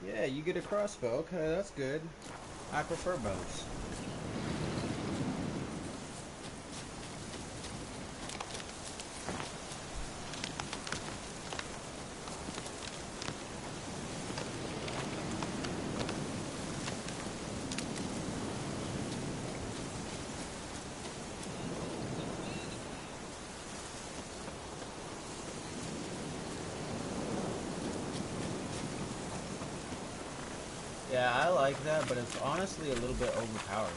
Yeah, you get a crossbow. Okay, that's good. I prefer bows. Yeah, I like that, but it's honestly a little bit overpowered.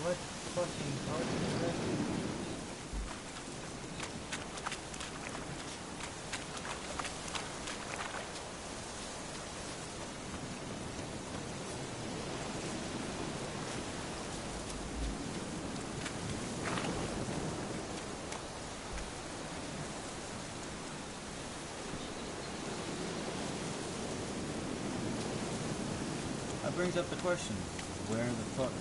What fucking card is that? That brings up the question, where the fuck?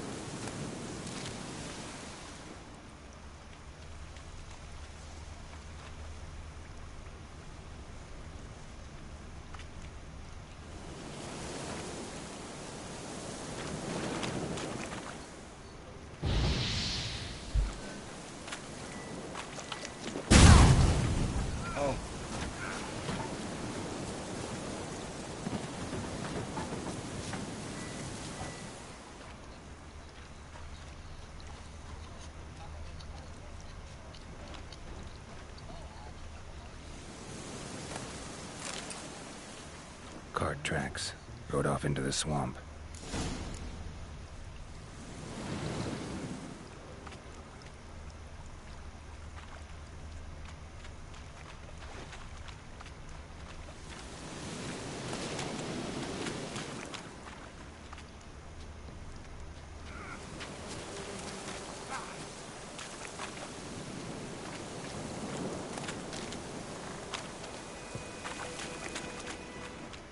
Oh.
Cart tracks. Rode off into the swamp.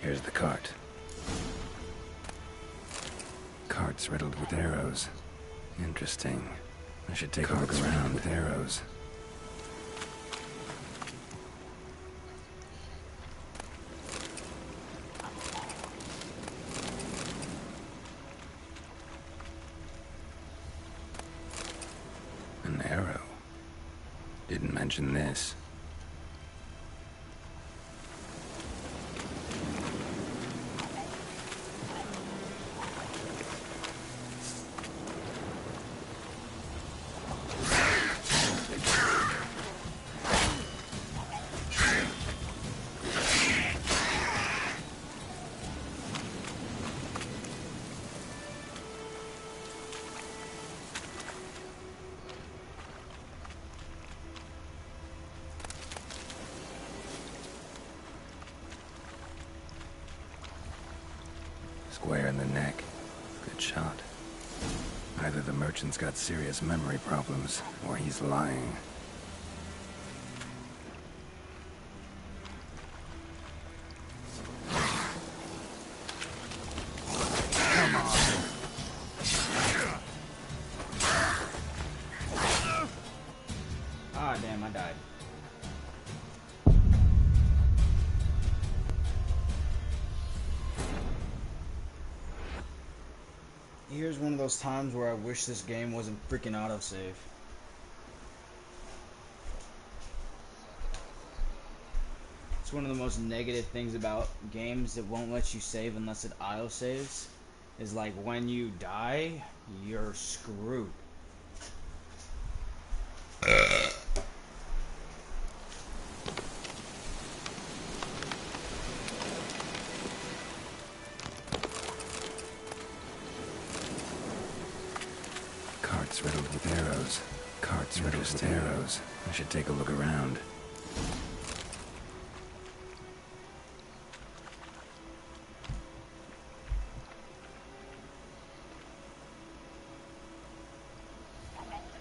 Here's the cart. Cart's riddled with arrows. Interesting. I should take a look around with arrows. An arrow. Didn't mention this. Square in the neck. Good shot. Either the merchant's got serious memory problems, or he's lying. Come on.
Ah, damn, I died. Here's one of those times where I wish this game wasn't freaking autosave. It's one of the most negative things about games that won't let you save unless it autosaves. Is like when you die, you're screwed.
Cart's riddled with arrows. Cart's riddled with arrows. I should take a look around.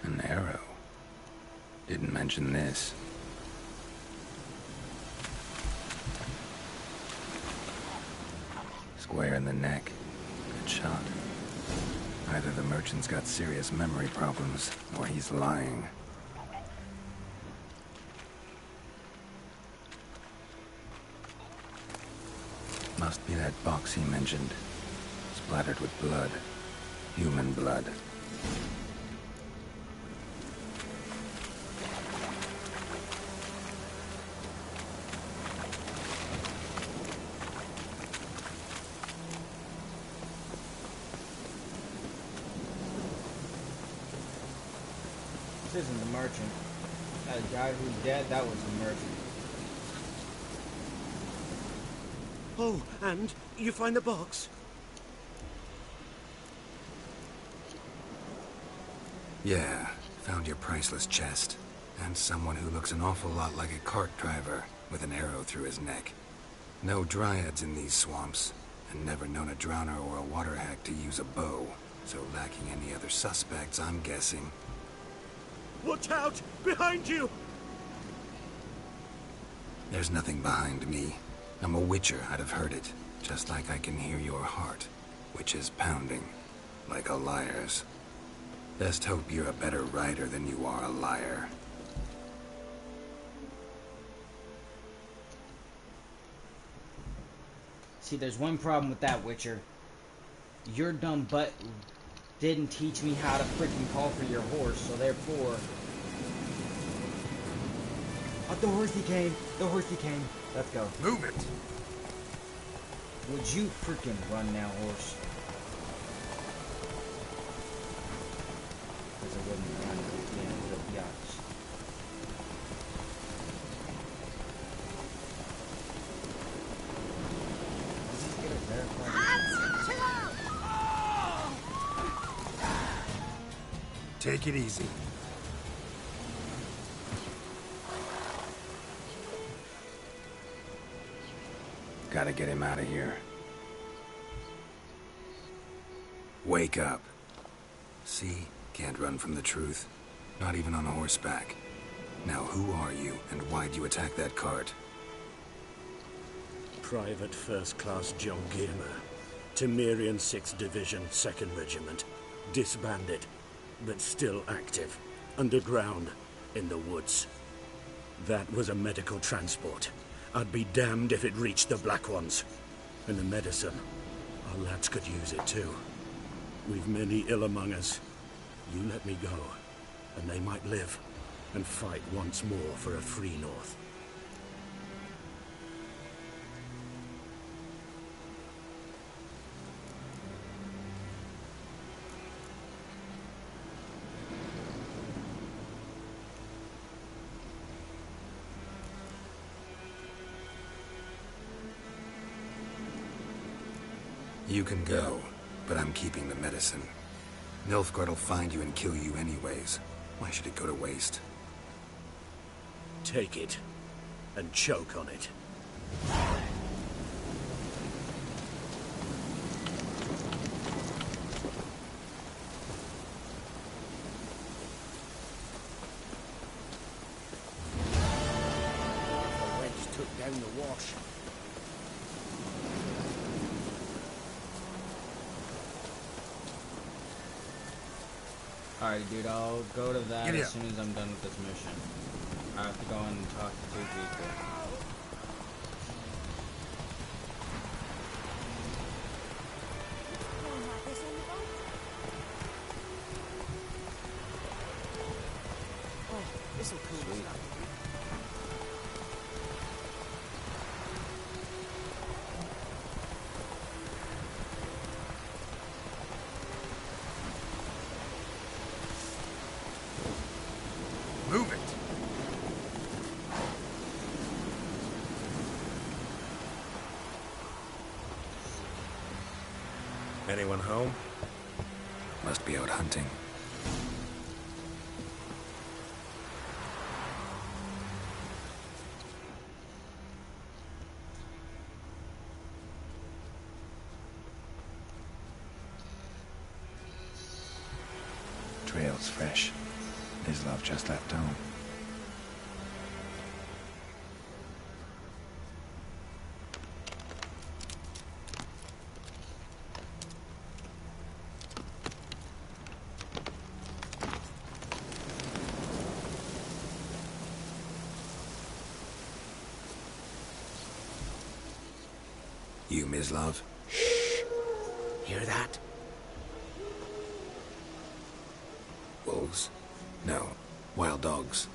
An arrow. Didn't mention this. Square in the neck. Good shot. Either the merchant's got serious memory problems, or he's lying. Must be that box he mentioned. Splattered with blood. Human blood.
This isn't the merchant. That guy who's dead, that was the merchant.
Oh, and you find the box?
Yeah, found your priceless chest. And someone who looks an awful lot like a cart driver, with an arrow through his neck. No dryads in these swamps, and never known a drowner or a water hack to use a bow. So lacking any other suspects, I'm guessing.
Watch out! Behind you!
There's nothing behind me. I'm a witcher, I'd have heard it. Just like I can hear your heart, which is pounding. Like a liar's. Best hope you're a better rider than you are a liar.
See, there's one problem with that, Witcher. Your dumb butt didn't teach me how to freaking call for your horse, so therefore... Oh, the horsey came! The horsey came! Let's go.
Move it!
Would you freaking run now, horse? Because it wouldn't run again, it'll be honest.
Take it easy.
Gotta get him out of here. Wake up. See? Can't run from the truth. Not even on horseback. Now who are you, and why'd you attack that cart?
Private First Class John Gilmer. Temerian 6th Division, 2nd Regiment. Disbanded, but still active. Underground, in the woods. That was a medical transport. I'd be damned if it reached the Black Ones. And the medicine. Our lads could use it too. We've many ill among us. You let me go, and they might live, and fight once more for a free North.
You can go, but I'm keeping the medicine. Nilfgaard will find you and kill you anyways. Why should it go to waste?
Take it, and choke on it.
The wedge took down the wash.
Alright, dude, I'll go to that
Giddy
as
up.
soon as I'm done with this mission. I have to go and talk to 2 people.
Oh, this'll cool me down.
Move it!
Anyone home?
Must be out hunting. Trail's fresh. Islov just left home. You, Mislav?
Shh! Hear that?
Wolves? No. Wild dogs.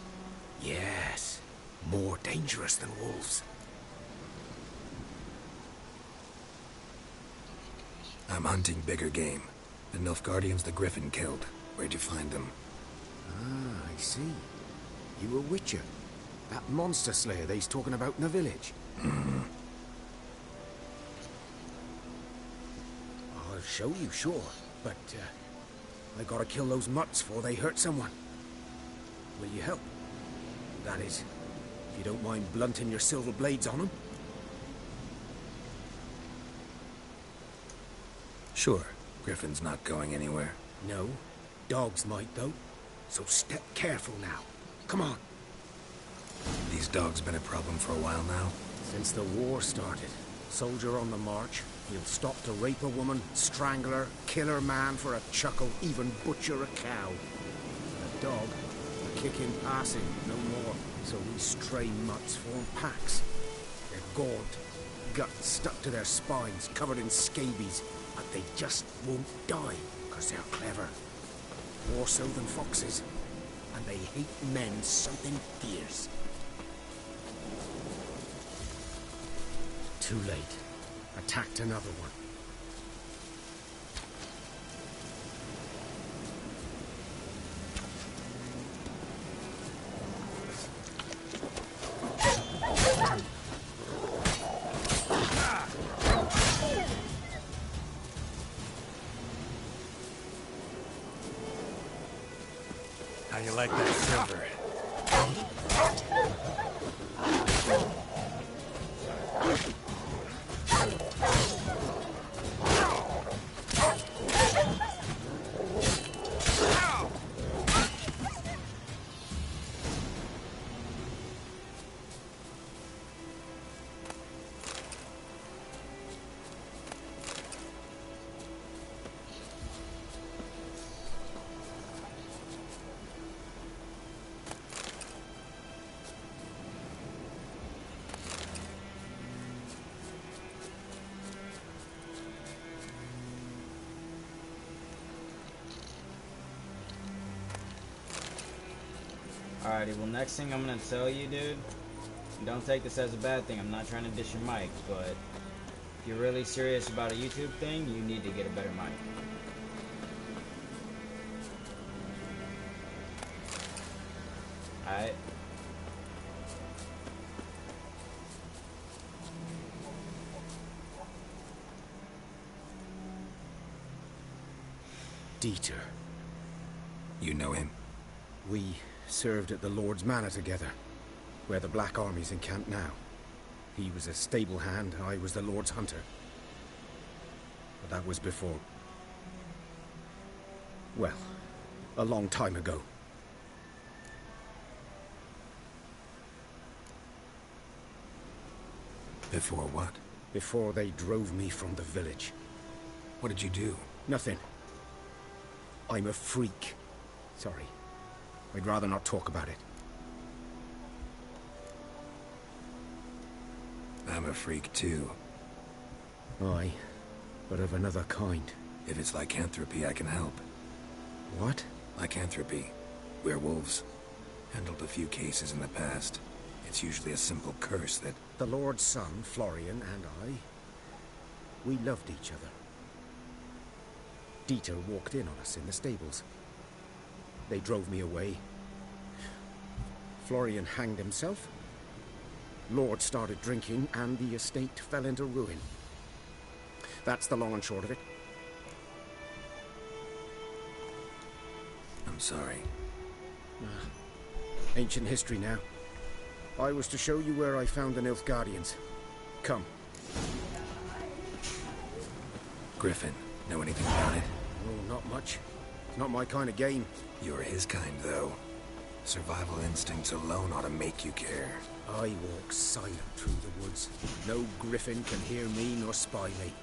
Yes. More dangerous than wolves.
I'm hunting bigger game. The Nilfgaardians the Griffin killed. Where'd you find them?
Ah, I see. You a witcher. That monster slayer they's talking about in the village.
Mm-hmm.
I'll show you, sure. But, I gotta kill those mutts before they hurt someone. Will you help? That is, if you don't mind blunting your silver blades on them.
Sure. Griffin's not going anywhere.
No. Dogs might, though. So step careful now. Come on.
These dogs been a problem for a while now?
Since the war started. Soldier on the march. He'll stop to rape a woman, strangle her, kill her man for a chuckle, even butcher a cow. A dog, a kick in passing, no more. So these stray mutts form packs. They're gaunt, guts stuck to their spines, covered in scabies. But they just won't die, because they're clever. More so than foxes. And they hate men something fierce. Too late. Attacked another one.
How you like that silver?
Alrighty, well, next thing I'm gonna tell you, dude, don't take this as a bad thing. I'm not trying to dish your mic, but if you're really serious about a YouTube thing, you need to get a better mic. Alright?
Dieter.
You know him?
We served at the Lord's Manor together, where the Black Army's encamped now. He was a stable hand, I was the Lord's hunter. But that was before... well, a long time ago.
Before what?
Before they drove me from the village.
What did you do?
Nothing. I'm a freak. Sorry. I'd rather not talk about it.
I'm a freak too.
Aye, but of another kind.
If it's lycanthropy, I can help.
What?
Lycanthropy. Werewolves. Handled a few cases in the past. It's usually a simple curse that...
The Lord's son, Florian, and I... we loved each other. Dieter walked in on us in the stables. They drove me away. Florian hanged himself. Lord started drinking, and the estate fell into ruin. That's the long and short of it.
I'm sorry.
Ancient history now. I was to show you where I found the Nilfgaardians. Come.
Griffin, know anything about it?
Oh, not much. It's not my kind of game.
You're his kind, though. Survival instincts alone ought to make you care.
I walk silent through the woods. No griffin can hear me nor spy me.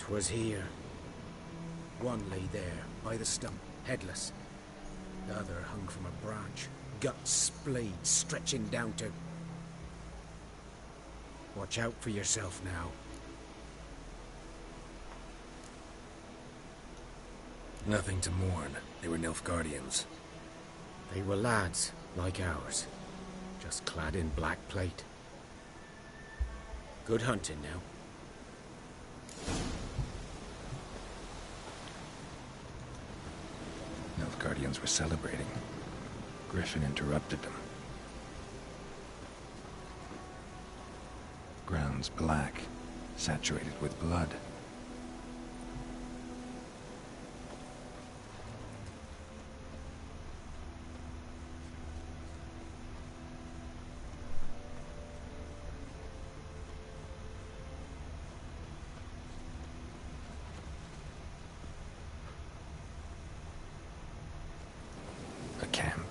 'Twas here. One lay there, by the stump, headless. The other hung from a branch, guts splayed, stretching down to... Watch out for yourself now.
Nothing to mourn. They were Nilfgaardians.
They were lads, like ours, just clad in black plate. Good hunting now.
Nilfgaardians were celebrating. Griffin interrupted them. Ground's black, saturated with blood. A camp.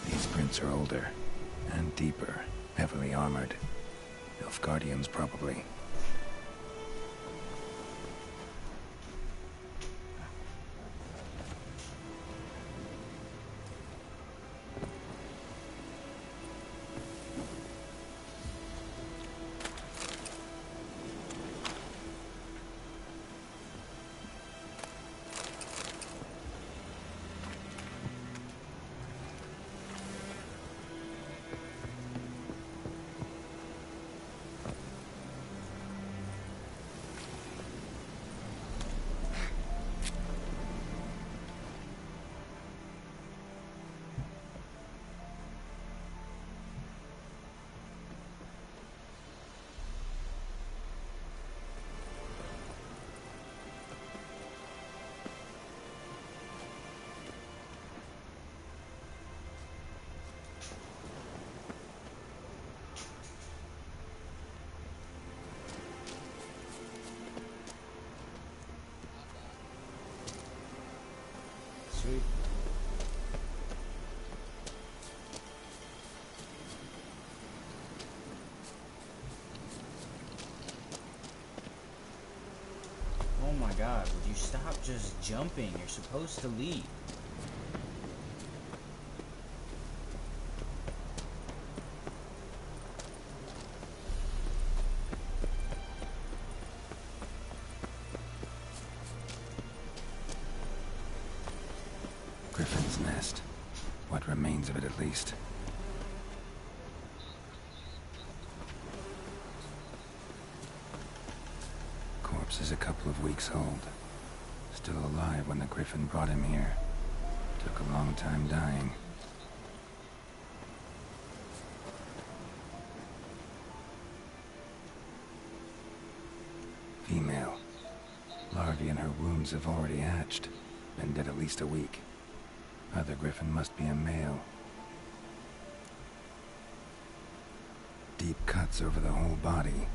These prints are older and deeper, heavily armored. Nilfgaardians, probably.
Sweet. Oh my god, would you stop just jumping? You're supposed to leave.
Griffin's nest. What remains of it, at least. Corpse is a couple of weeks old. Still alive when the Griffin brought him here. Took a long time dying. Female. Larvae in her wounds have already hatched. Been dead at least a week. Other Griffin must be a male. Deep cuts over the whole body.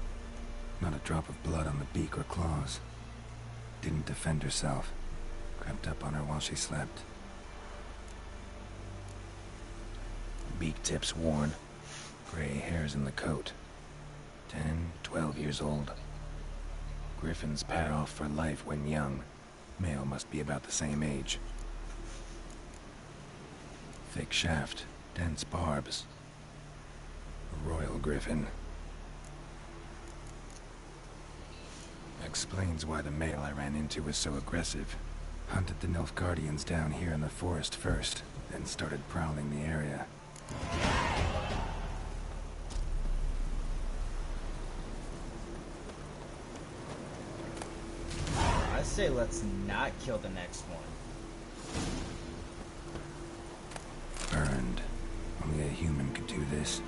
Not a drop of blood on the beak or claws. Didn't defend herself. Crept up on her while she slept. Beak tips worn. Gray hairs in the coat. 10, 12 years old. Griffins pair off for life when young. Male must be about the same age. Thick shaft, dense barbs. A royal griffin. Explains why the male I ran into was so aggressive. Hunted the Nilfgaardians down here in the forest first, then started prowling the area.
I say let's not kill the next one.
Burned. Only a human could do this.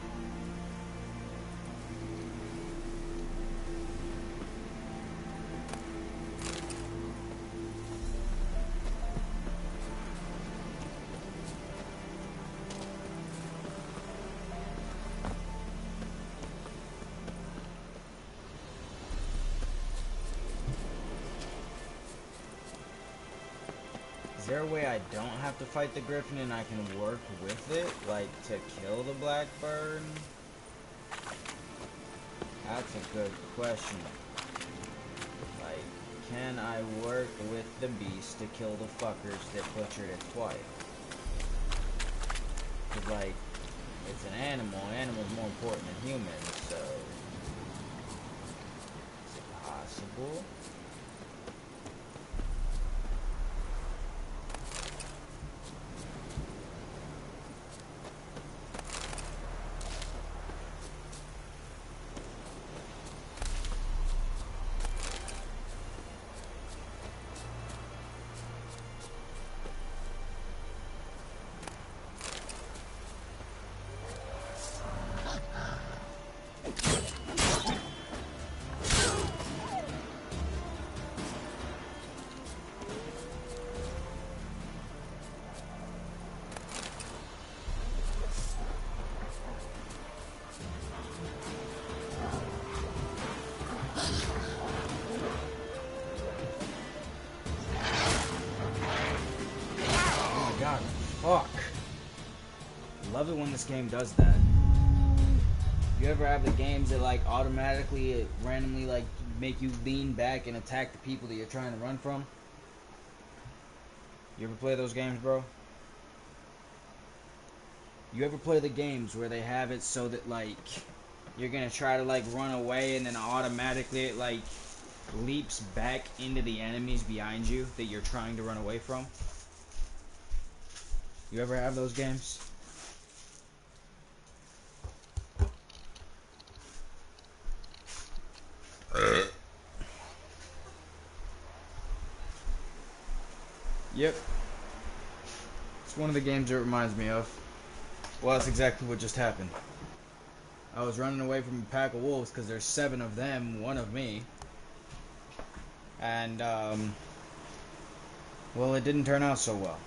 there a way I don't have to fight the griffin and I can work with it, like to kill the blackbird? That's a good question. Like, can I work with the beast to kill the fuckers that butchered its wife? Cause like, it's an animal. Animal's more important than humans, so is it possible? Fuck. Love it when this game does that. You ever have the games that like automatically, randomly like make you lean back and attack the people that you're trying to run from? You ever play those games, bro? You ever play the games where they have it so that like you're gonna try to like run away and then automatically it like leaps back into the enemies behind you that you're trying to run away from? You ever have those games? Yep. It's one of the games it reminds me of. Well, that's exactly what just happened. I was running away from a pack of wolves because there's 7 of them, 1 of me. And, well, it didn't turn out so well.